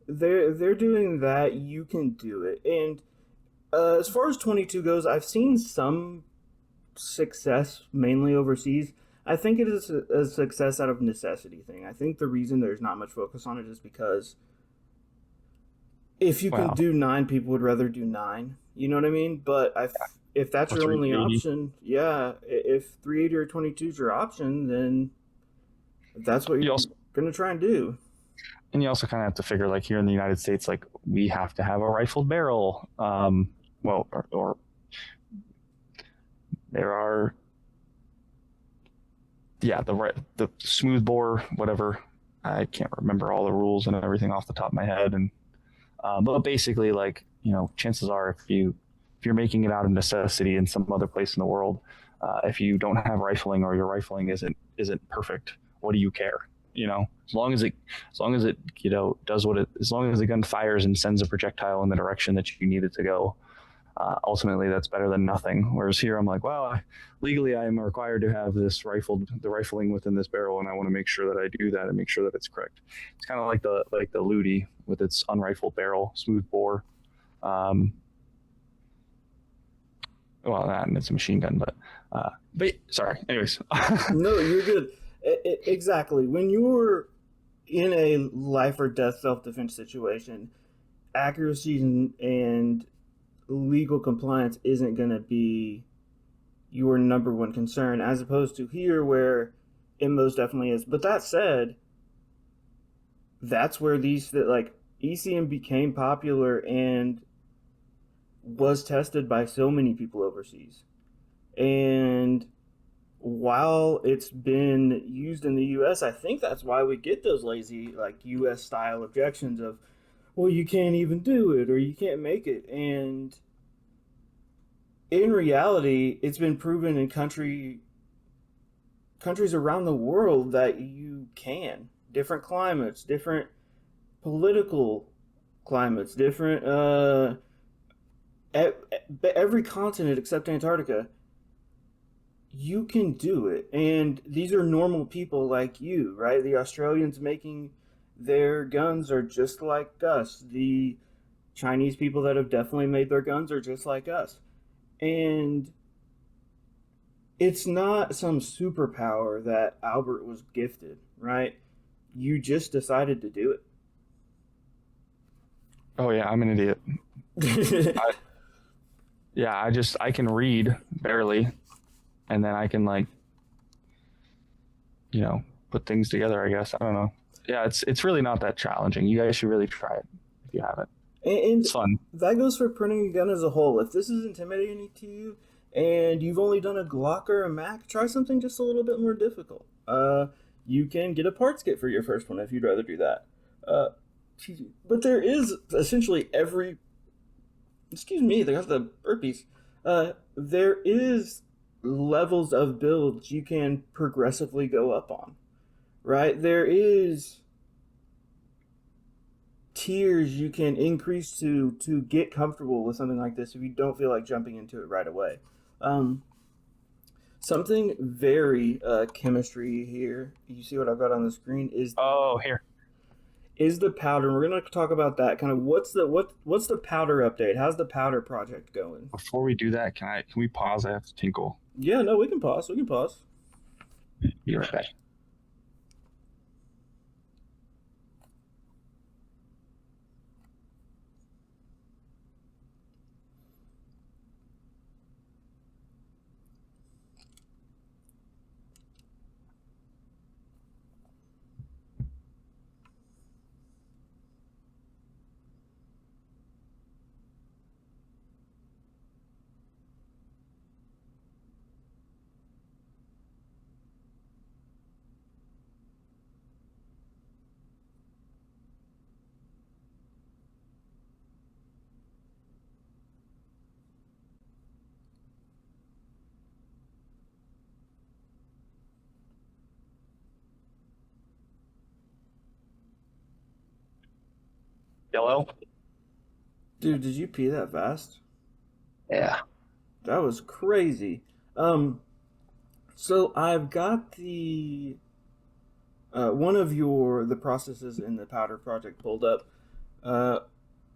they're doing that. You can do it. And as far as 22 goes, I've seen some success mainly overseas. I think it is a success out of necessity thing. I think the reason there's not much focus on it is because if you can Wow. do nine, people would rather do nine. You know what I mean? But if that's Or your only 380. option, yeah. If 380 or 22 is your option, then that's what You you're also gonna try and do. you also kind of have to figure, like, here in the United States, like, we have to have a rifled barrel. Well, or there are, the smooth bore, whatever. I can't remember all the rules and everything off the top of my head, and but basically, like, chances are, if you're making it out of necessity in some other place in the world, if you don't have rifling, or your rifling isn't perfect, what do you care? As long as it does as long as the gun fires and sends a projectile in the direction that you need it to go. Ultimately, that's better than nothing. Whereas here, I'm like, well, legally, I am required to have the rifling within this barrel, and I want to make sure that I do that and make sure that it's correct. It's kind of like the Ludi with its unrifled barrel, smooth bore. Um, well, that and it's a machine gun, but sorry. Anyways, No, you're good. Exactly. When you're in a life or death self defense situation, accuracy and legal compliance isn't going to be your number one concern, as opposed to here where it most definitely is. But that said, that's where like ECM became popular and was tested by so many people overseas. And while it's been used in the US, I think that's why we get those lazy, like, US style objections of, well, you can't even do it or you can't make it. And in reality, it's been proven in countries around the world that you can. Different climates, different political climates, different every continent except Antarctica, you can do it. And these are normal people like you, right? The Australians making their guns are just like us. The Chinese people that have definitely made their guns are just like us. And it's not some superpower that Albert was gifted, right? You just decided to do oh yeah, I'm an idiot. it. I, yeah, I can read barely, and then I can, like, put things together, I guess. I don't know. Yeah, it's really not that challenging. You guys should really try it if you haven't. And It's fun. that goes for printing a gun as a whole. If this is intimidating to you and you've only done a Glock or a Mac, try something just a little bit more difficult. You can get a parts kit for your first one if you'd rather do that. Uh, but there is essentially every. Excuse me, they got the burpees. There is levels of builds you can progressively go up on, right? There is tiers you can increase to get comfortable with something like this if you don't feel like jumping into it right away. Um, Something very chemistry here. You see what I've got on the screen Oh, here. is the powder. And we're gonna talk about that. Kind of what's the powder update? How's the powder project going? Before we do that, can we pause? I have to tinkle. Yeah, no, we can pause. We can pause. Be right back. Yellow. Dude, did you pee that fast? Yeah. That was crazy. Um, so I've got the one of your the processes in the powder project pulled up. Uh,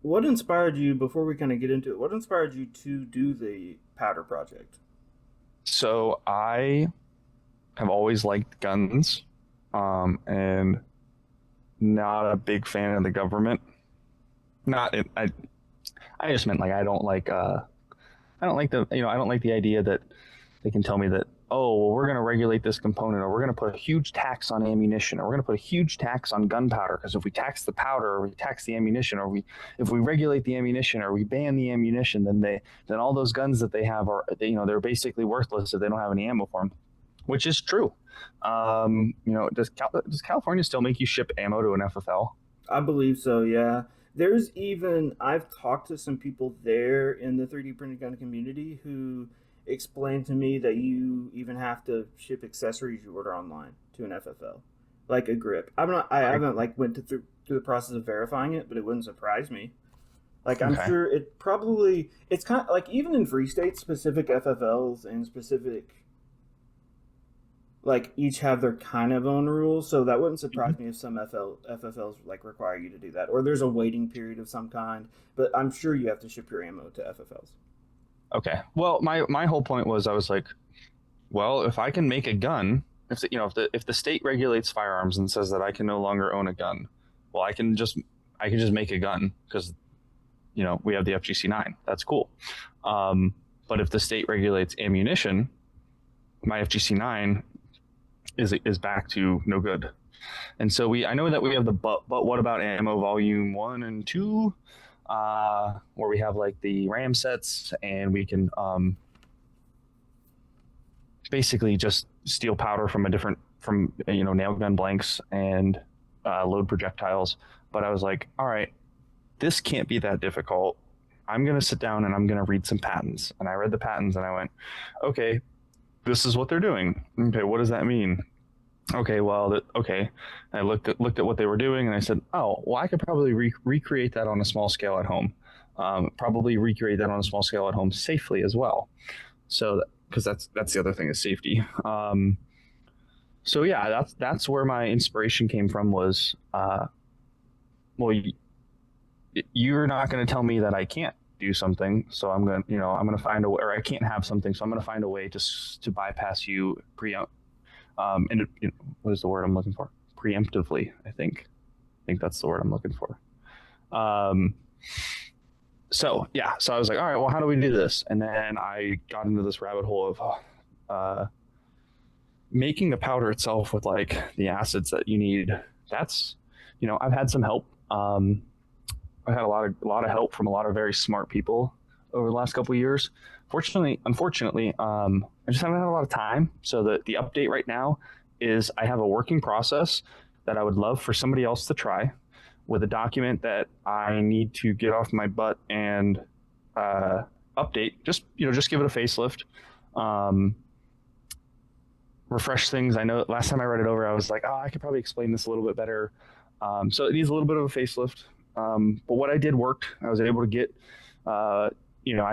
what inspired you before we kind of get into it? What inspired you to do the powder project? So I have always liked guns, and not a big fan of the government. Not I just meant like I don't like I don't like the idea that they can tell me that, oh, well, we're going to regulate this component, or we're going to put a huge tax on ammunition, or we're going to put a huge tax on gunpowder, because if we tax the powder, or we tax the ammunition, or we if we regulate the ammunition, or we ban the ammunition, then all those guns that they have are, they're basically worthless if they don't have any ammo for them, which is true. Does California still make you ship ammo to an FFL? I believe so, yeah. There's even I've talked to some people there in the 3D printed gun community who explained to me that you even have to ship accessories you order online to an FFL, like a grip. I haven't like went through the process of verifying it, but it wouldn't surprise me. Like I'm Okay. sure it's kind of like even in free states, specific FFLs and specific like each have their kind of own rules, so that wouldn't surprise me if some FFLs like require you to do that, or there's a waiting period of some kind. But I'm sure you have to ship your ammo to FFLs. Okay. Well, my whole point was, I was like, well, if I can make a gun, if the state regulates firearms and says that I can no longer own a gun, well, I can just make a gun, because we have the FGC 9. That's cool. But if the state regulates ammunition, my FGC 9 is back to no good. And so I know that we have the but what about ammo volume 1 and 2, where we have like the RAM sets, and we can basically just steal powder from nail gun blanks and load projectiles. But I was like, all right, this can't be that difficult. I'm going to sit down and I'm going to read some patents. And I read the patents and I went, okay, this is what they're doing. Okay, what does that mean? Okay, well, okay. I looked at what they were doing, and I said, oh, well, I could probably recreate that on a small scale at home. Probably recreate that on a small scale at home safely as well. So, because that's the other thing, is safety. So yeah, that's where my inspiration came from. Was well, you're not going to tell me that I can't do something, so I'm going to find a way, or I can't have something, so I'm going to find a way to bypass you and what is the word I'm looking for? Preemptively, I think that's the word I'm looking for. So yeah, so I was like, all right, well, how do we do this? And then I got into this rabbit hole of making the powder itself with like the acids that you need. That's, I've had some help. I've had a lot of help from a lot of very smart people over the last couple of years. Unfortunately, I just haven't had a lot of time. So the update right now is I have a working process that I would love for somebody else to try, with a document that I need to get off my butt and update. Just give it a facelift, refresh things. I know last time I read it over, I was like, oh, I could probably explain this a little bit better. So it needs a little bit of a facelift. But what I did worked. I was able to get, I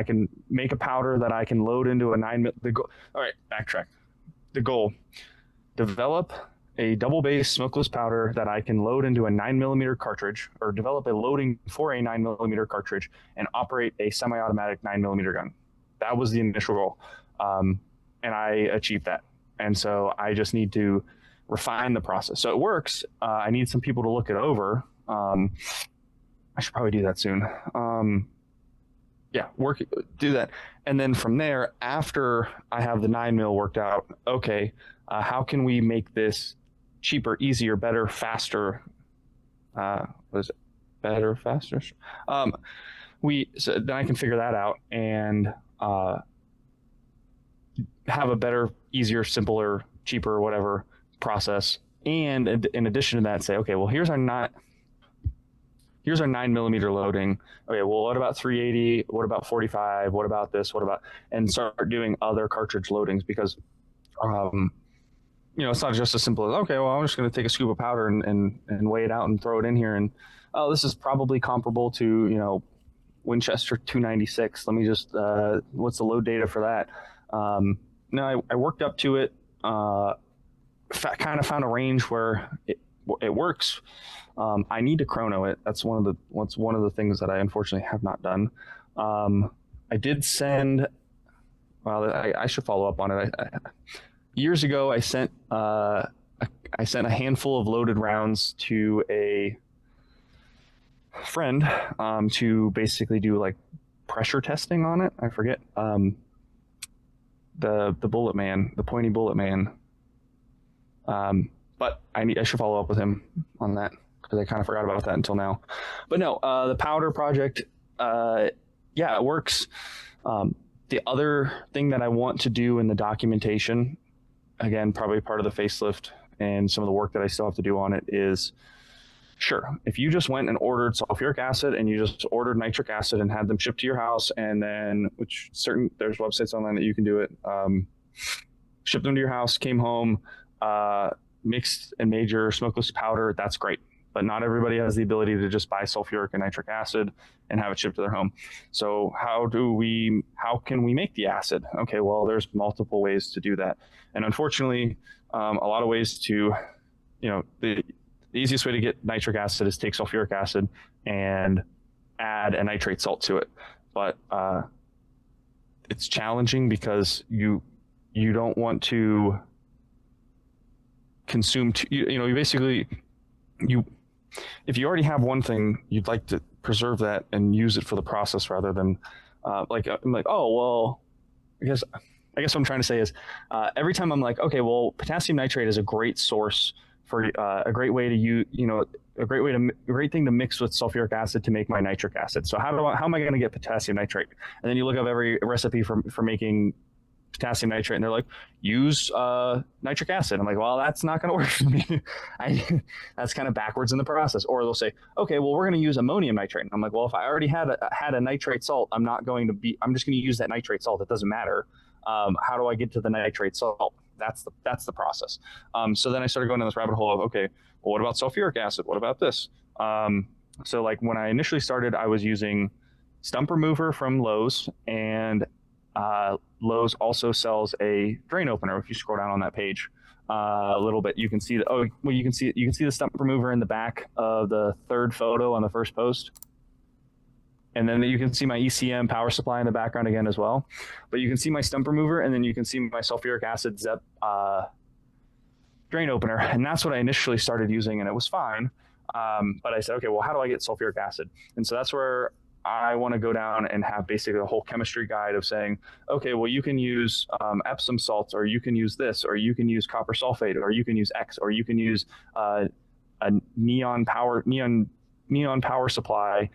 can make a powder that I can load into a 9 mil. All right, backtrack. The goal: develop a double base smokeless powder that I can load into a 9mm cartridge, or develop a loading for a 9mm cartridge and operate a semi-automatic 9mm gun. That was the initial goal, and I achieved that. And so I just need to refine the process so it works. I need some people to look it over. I should probably do that soon. Do that. And then from there, after I have the 9mm worked out, okay, how can we make this cheaper, easier, better, faster? Was it better, faster? So then I can figure that out and have a better, easier, simpler, cheaper, whatever process. And in addition to that, say, okay, well, here's our 9mm loading. Okay, well, what about 380? What about 45? What about this? What about, and start doing other cartridge loadings, because, it's not just as simple as, okay, well, I'm just going to take a scoop of powder and weigh it out and throw it in here, and oh, this is probably comparable to, Winchester 296. Let me just, what's the load data for that? No, I worked up to it, kind of found a range where it works. I need to chrono it. That's one of the things that I unfortunately have not done. I did send, well, I should follow up on it. Years ago, I sent a handful of loaded rounds to a friend to basically do like pressure testing on it. I forget the bullet man, the pointy bullet man. But I should follow up with him on that because I kind of forgot about that until now. But no, the powder project, yeah, it works. The other thing that I want to do in the documentation, again, probably part of the facelift and some of the work that I still have to do on it, is sure, if you just went and ordered sulfuric acid and you just ordered nitric acid and had them shipped to your house, and then there's websites online that you can do it, shipped them to your house, came home, mixed and made your smokeless powder, that's great. But not everybody has the ability to just buy sulfuric and nitric acid and have it shipped to their home. So how can we make the acid? Okay, well, there's multiple ways to do that. And unfortunately, a lot of ways to, the easiest way to get nitric acid is take sulfuric acid and add a nitrate salt to it. But it's challenging because you don't want to consume, if you already have one thing, you'd like to preserve that and use it for the process rather than I'm like, oh, well, I guess what I'm trying to say is every time I'm like, okay, well, potassium nitrate is a great source for a great way to use, a great thing to mix with sulfuric acid to make my nitric acid. So how am I going to get potassium nitrate? And then you look up every recipe for making potassium nitrate, and they're like, use nitric acid. I'm like, well, that's not going to work for me. That's kind of backwards in the process. Or they'll say, okay, well, we're going to use ammonium nitrate. And I'm like, well, if I already had a nitrate salt, I'm just going to use that nitrate salt. It doesn't matter. How do I get to the nitrate salt? That's the process. So then I started going down this rabbit hole of, okay, well, what about sulfuric acid? What about this? So like when I initially started, I was using stump remover from Lowe's, and Lowe's also sells a drain opener. If you scroll down on that page a little bit, you can see you can see the stump remover in the back of the third photo on the first post. And then you can see my ECM power supply in the background again as well. But you can see my stump remover, and then you can see my sulfuric acid ZEP drain opener. And that's what I initially started using, and it was fine. But I said, okay, well, how do I get sulfuric acid? And so that's where I want to go down and have basically a whole chemistry guide of saying, okay, well, you can use Epsom salts, or you can use this, or you can use copper sulfate, or you can use X, or you can use a neon power supply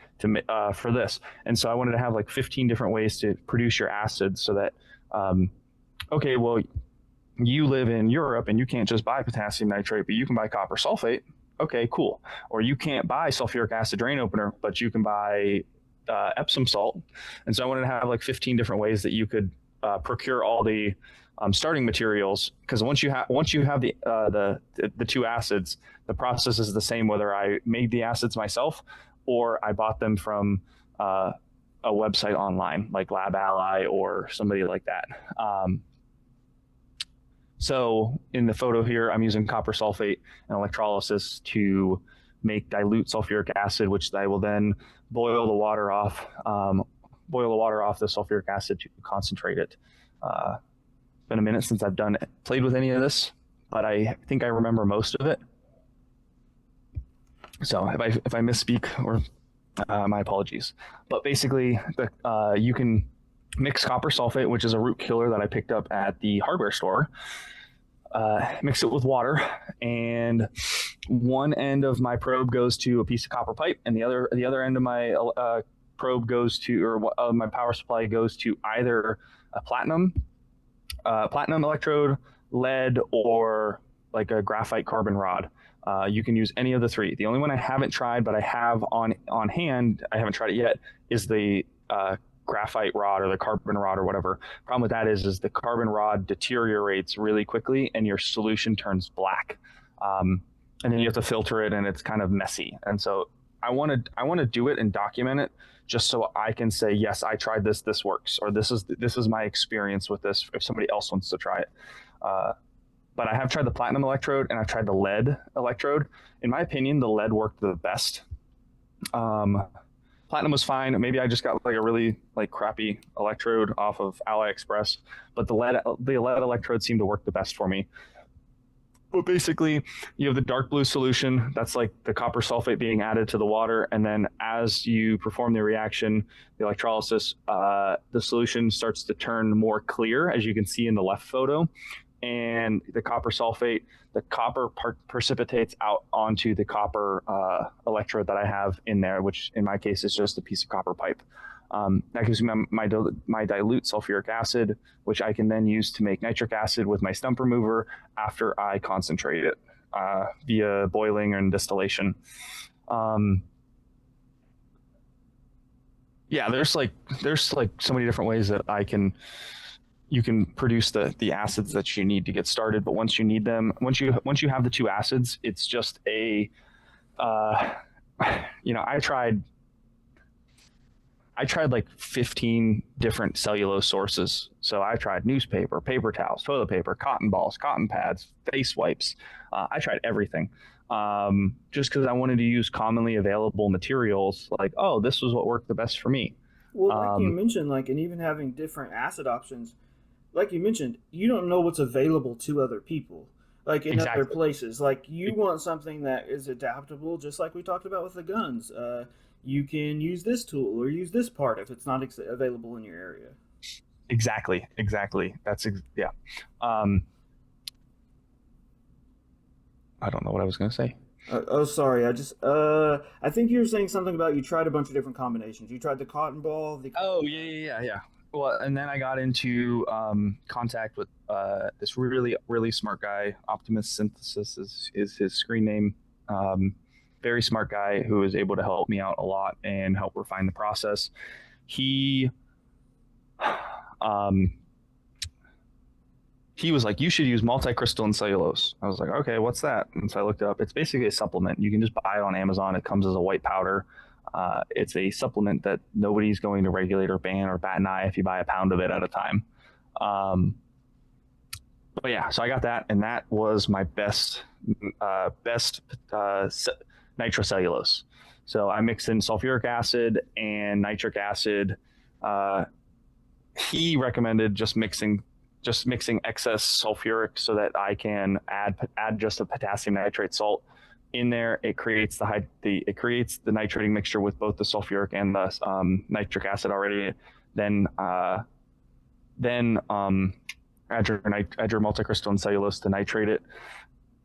for this. And so I wanted to have like 15 different ways to produce your acid, so that okay, well, you live in Europe and you can't just buy potassium nitrate, but you can buy copper sulfate. Okay, cool. Or you can't buy sulfuric acid drain opener, but you can buy Epsom salt. And so I wanted to have like 15 different ways that you could procure all the starting materials, because once you have the two acids, the process is the same whether I made the acids myself or I bought them from a website online like Lab Ally or somebody like that. So in the photo here, I'm using copper sulfate and electrolysis to make dilute sulfuric acid, which I will then boil the water off the sulfuric acid to concentrate it. Been a minute since I've played with any of this, but I think I remember most of it. So if I misspeak, or my apologies. But basically, you can mix copper sulfate, which is a root killer that I picked up at the hardware store. Mix it with water, and one end of my probe goes to a piece of copper pipe, and the other end of my probe goes to, or my power supply goes to either a platinum electrode, lead, or like a graphite carbon rod. You can use any of the three. The only one I haven't tried, but I have on hand, I haven't tried it yet, is the graphite rod or the carbon rod or whatever. Problem with that is the carbon rod deteriorates really quickly and your solution turns black. And then you have to filter it, and it's kind of messy. And so I want to do it and document it just so I can say, yes, I tried this. This works, or this is my experience with this. If somebody else wants to try it, but I have tried the platinum electrode and I've tried the lead electrode. In my opinion, the lead worked the best. Um, Platinum was fine. Maybe I just got like a really like crappy electrode off of AliExpress, but the lead electrode seemed to work the best for me. But basically, you have the dark blue solution. That's like the copper sulfate being added to the water, and then as you perform the reaction, the electrolysis, the solution starts to turn more clear, as you can see in the left photo, and the copper sulfate, the copper precipitates out onto the copper electrode that I have in there, which in my case is just a piece of copper pipe. That gives me my dilute sulfuric acid, which I can then use to make nitric acid with my stump remover after I concentrate it via boiling and distillation. Yeah, there's like so many different ways that you can produce the acids that you need to get started. But once you have the two acids, it's just a I tried like 15 different cellulose sources. So I tried newspaper, paper towels, toilet paper, cotton balls, cotton pads, face wipes. I tried everything, just because I wanted to use commonly available materials. Like, oh, this was what worked the best for me. Well, like you mentioned, like, and even having different acid options, like you mentioned, you don't know what's available to other people. Like in Exactly. other places, like you want something that is adaptable, just like we talked about with the guns. You can use this tool or use this part if it's not available in your area. Exactly. Yeah. Um, I don't know what I was going to say. Oh, sorry. I think you were saying something about you tried a bunch of different combinations. You tried the cotton ball, the. Oh, yeah. Well, and then I got into contact with this really, really smart guy. Optimus Synthesis is his screen name. Very smart guy who was able to help me out a lot and help refine the process. He um, he was like, you should use multicrystalline cellulose. I was like, okay, what's that? And so I looked it up. It's basically a supplement. You can just buy it on Amazon. It comes as a white powder. It's a supplement that nobody's going to regulate or ban or bat an eye if you buy a pound of it at a time. But yeah, so I got that, and that was my best nitrocellulose. So I mixed in sulfuric acid and nitric acid. He recommended just mixing excess sulfuric so that I can add just a potassium nitrate salt in there. It creates the nitrating mixture with both the sulfuric and the nitric acid already. Then add your multicrystalline cellulose to nitrate it.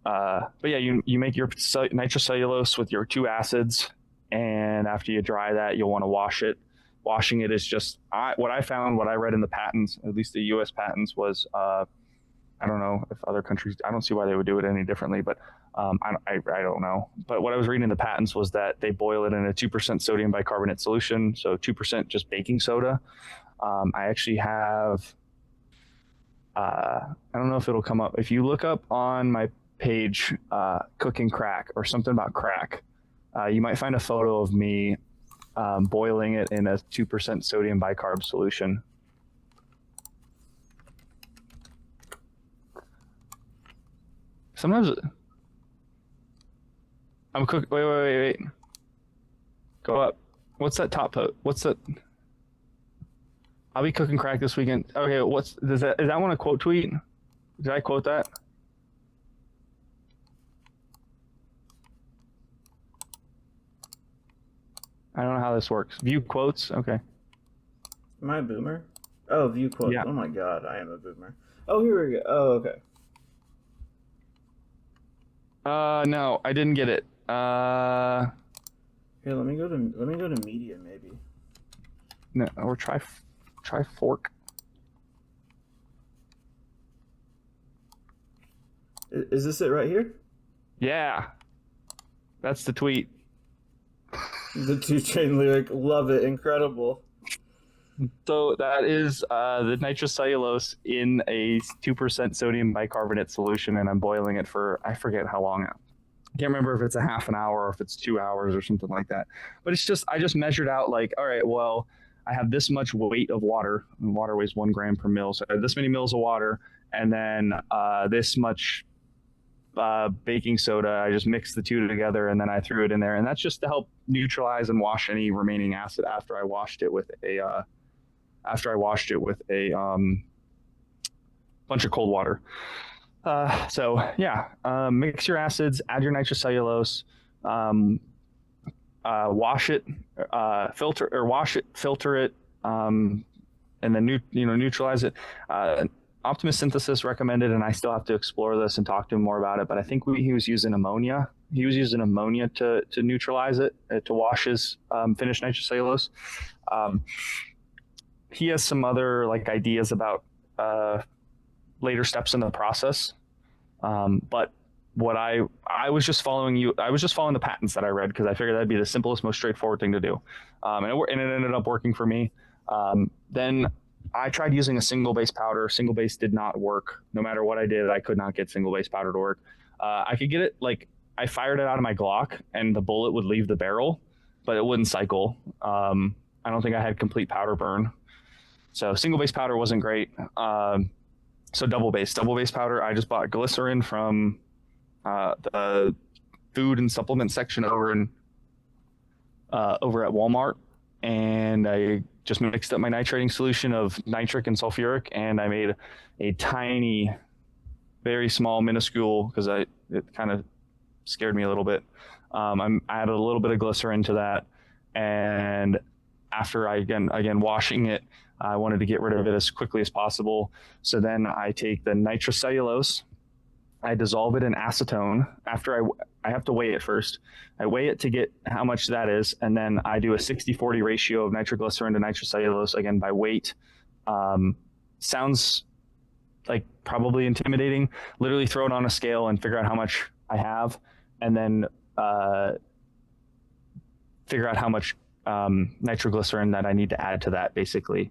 But yeah, you make your nitrocellulose with your two acids, and after you dry that, you'll want to wash it. Washing it is just what I found, what I read in the patents, at least the U.S. patents, was I don't know if other countries, I don't see why they would do it any differently, but I don't know. But what I was reading in the patents was that they boil it in a 2% sodium bicarbonate solution, so 2% just baking soda. I actually have, I don't know if it'll come up. If you look up on my page, Cooking Crack or something about crack, you might find a photo of me boiling it in a 2% sodium bicarb solution. Sometimes I'm cooking. Wait. Go up. What's that top post? What's that? I'll be cooking crack this weekend. Okay, is that one a quote tweet? Did I quote that? I don't know how this works. View quotes. Okay. Am I a boomer? Oh, view quotes. Yeah. Oh my god, I am a boomer. Oh, here we go. Oh, okay. No, I didn't get it. Here, let me go to media maybe. No, or try fork. Is this it right here? Yeah, that's the tweet. The 2 Chain lyric, love it, incredible. So that is the nitrocellulose in a 2% sodium bicarbonate solution, and I'm boiling it for, I forget how long. I can't remember if it's a half an hour or if it's 2 hours or something like that. But it's just, I just measured out like, all right, well, I have this much weight of water, and water weighs 1 gram per mil. So I have this many mils of water, and then this much baking soda. I just mixed the two together, and then I threw it in there. And that's just to help neutralize and wash any remaining acid after I washed it with a bunch of cold water. So yeah, mix your acids, add your nitrocellulose, wash it, filter it, and then neutralize it. Optimus Synthesis recommended, and I still have to explore this and talk to him more about it. But I think he was using ammonia. He was using ammonia to neutralize it, to wash his finished nitrocellulose. He has some other like ideas about later steps in the process. But what I was just following the patents that I read because I figured that'd be the simplest, most straightforward thing to do. And it ended up working for me. Then I tried using a single base powder. Single base did not work. No matter what I did, I could not get single base powder to work. I could get it, like I fired it out of my Glock and the bullet would leave the barrel, but it wouldn't cycle. I don't think I had complete powder burn. So single base powder wasn't great. So double base powder. I just bought glycerin from the food and supplement section over at Walmart, and I just mixed up my nitrating solution of nitric and sulfuric, and I made a tiny, very small, minuscule, because it kind of scared me a little bit. I added a little bit of glycerin to that, and after I again washing it, I wanted to get rid of it as quickly as possible. So then I take the nitrocellulose, I dissolve it in acetone. After I have to weigh it first. I weigh it to get how much that is, and then I do a 60-40 ratio of nitroglycerin to nitrocellulose, again by weight. Sounds like probably intimidating. Literally throw it on a scale and figure out how much I have, and then figure out how much nitroglycerin that I need to add to that. Basically,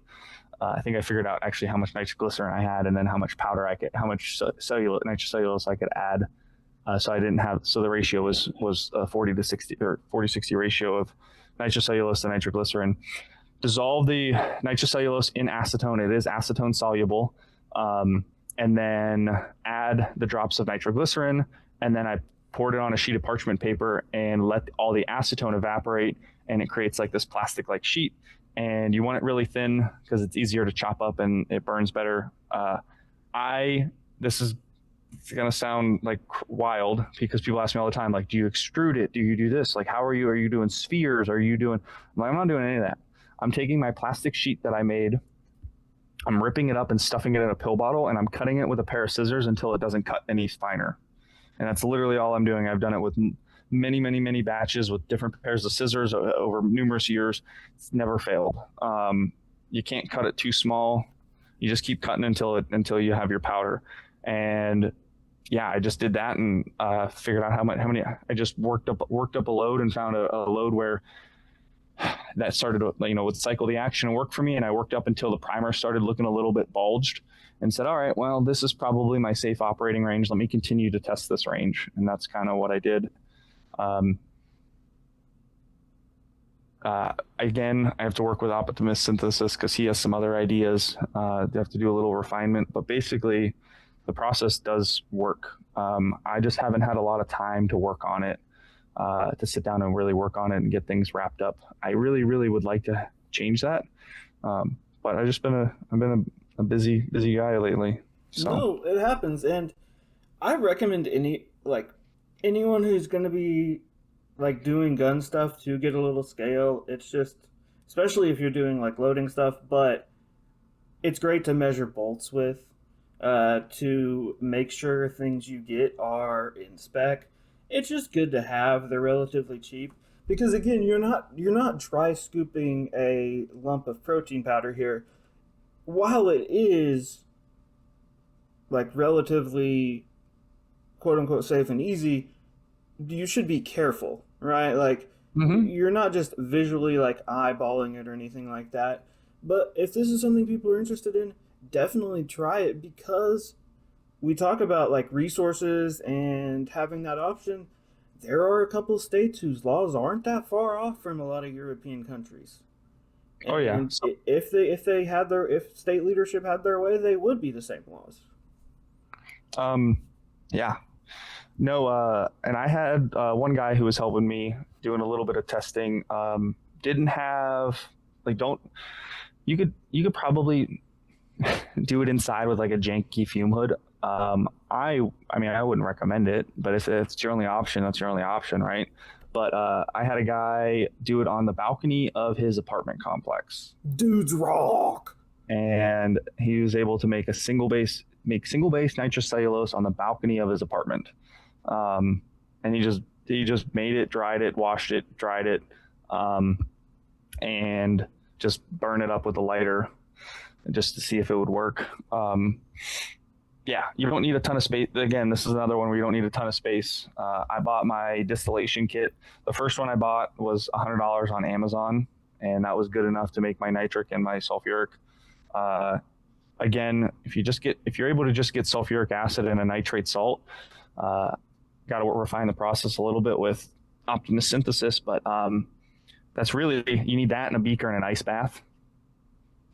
I think I figured out actually how much nitroglycerin I had, and then how much powder how much nitrocellulose I could add. So I didn't have. So the ratio was a 40 to 60 or 40-60 ratio of nitrocellulose to nitroglycerin. Dissolve the nitrocellulose in acetone. It is acetone soluble, and then add the drops of nitroglycerin, and then I poured it on a sheet of parchment paper and let all the acetone evaporate, and it creates like this plastic-like sheet. And you want it really thin because it's easier to chop up and it burns better. This is going to sound like wild because people ask me all the time, like, do you extrude it? Do you do this? Like, are you doing spheres? I'm not doing any of that. I'm taking my plastic sheet that I made, I'm ripping it up and stuffing it in a pill bottle, and I'm cutting it with a pair of scissors until it doesn't cut any finer. And that's literally all I'm doing. I've done it with many batches with different pairs of scissors over numerous years. It's never failed. You can't cut it too small. You just keep cutting until you have your powder. And yeah, I just did that and figured out how many. I just worked up a load and found a load where that started to, would cycle the action and work for me. And I worked up until the primer started looking a little bit bulged, and said, all right, well, this is probably my safe operating range. Let me continue to test this range. And that's kind of what I did. Again, I have to work with Optimus Synthesis because he has some other ideas. They have to do a little refinement, but basically the process does work. I just haven't had a lot of time to work on it, to sit down and really work on it and get things wrapped up. I really would like to change that. But I've been a busy guy lately. So. No, it happens. And I recommend anyone who's going to be like doing gun stuff to get a little scale. It's just, especially if you're doing like loading stuff, but it's great to measure bolts with, to make sure things you get are in spec. It's just good to have. They're relatively cheap because again, you're not dry scooping a lump of protein powder here. While it is like relatively quote unquote safe and easy, you should be careful, right? Like, You're not just visually like eyeballing it or anything like that. But if this is something people are interested in, definitely try it, because we talk about like resources and having that option. there are a couple states whose laws aren't that far off from a lot of European countries. Oh yeah. And So, if state leadership had their way, they would be the same laws. um, yeah. No, and I had one guy who was helping me doing a little bit of testing. Didn't have like don't you could probably do it inside with like a janky fume hood. I mean I wouldn't recommend it, but if it's your only option, that's your only option, right? But I had a guy do it on the balcony of his apartment complex, Dudes rock. and he was able to make single base nitrocellulose on the balcony of his apartment. And he just made it, dried it, washed it, dried it, um, and just burn it up with a lighter just to see if it would work. Yeah, you don't need a ton of space. Again, this is another one where you don't need a ton of space. I bought my distillation kit. The first one I bought was $100 on Amazon, and that was good enough to make my nitric and my sulfuric. Again, if you're able to just get sulfuric acid and a nitrate salt, got to refine the process a little bit with Optimus synthesis, but that's really, you need that in a beaker and an ice bath.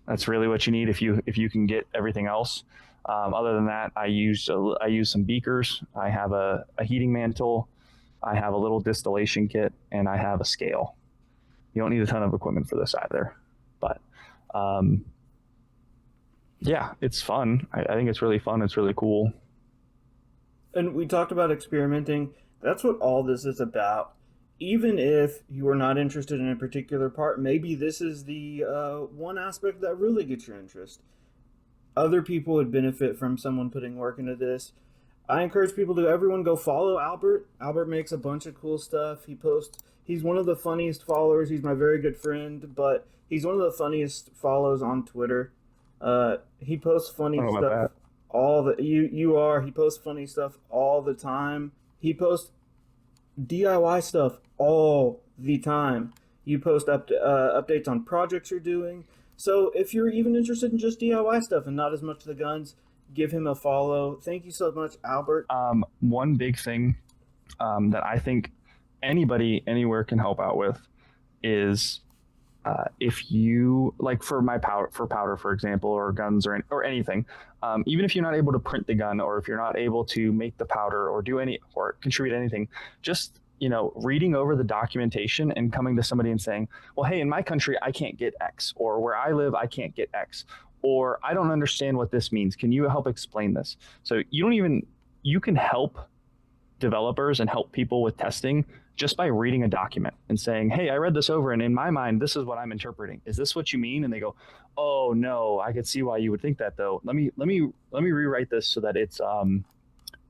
That's really what you need if you can get everything else. Other than that, I use some beakers. I have a heating mantle. I have a little distillation kit, and I have a scale. You don't need a ton of equipment for this either, but yeah, it's fun. I think it's really fun. It's really cool. And we talked about experimenting. That's what all this is about. Even if you are not interested in a particular part, maybe this is the one aspect that really gets your interest. Other people would benefit from someone putting work into this. I encourage everyone go follow Albert. Albert makes a bunch of cool stuff. He's one of the funniest followers. He's my very good friend, but he's one of the funniest follows on Twitter. He posts funny stuff he posts funny stuff all the time. He posts DIY stuff all the time. You post updates on projects you're doing. So if you're even interested in just DIY stuff and not as much the guns, give him a follow. Thank you so much, Albert. One big thing that I think anybody anywhere can help out with is if you like for powder, for example, or guns or anything, even if you're not able to print the gun, or if you're not able to make the powder or or contribute anything, just reading over the documentation and coming to somebody and saying, well, hey, in my country I can't get X, or where I live I can't get X, or I don't understand what this means. Can you help explain this? So you can help developers and help people with testing just by reading a document and saying, hey, I read this over, and in my mind, this is what I'm interpreting. Is this what you mean? And they go, oh no, I could see why you would think that though. Let me rewrite this so that it's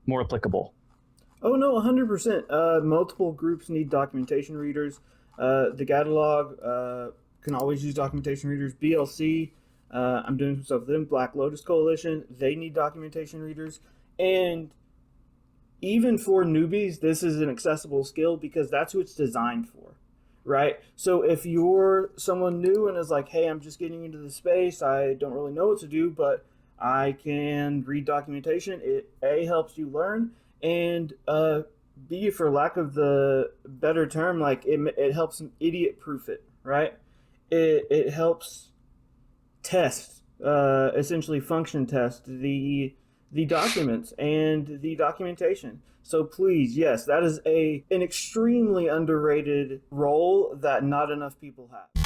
more applicable. Oh no, 100%. Multiple groups need documentation readers. The catalog can always use documentation readers. BLC, I'm doing some stuff with them. Black Lotus Coalition, they need documentation readers. And even for newbies, this is an accessible skill because that's who it's designed for, right? So if you're someone new and is like, hey, I'm just getting into the space, I don't really know what to do, but I can read documentation, it A, helps you learn, and B, for lack of the better term, like it helps idiot proof it, right? It helps test, essentially function test the documents and the documentation. So please, yes, that is an extremely underrated role that not enough people have.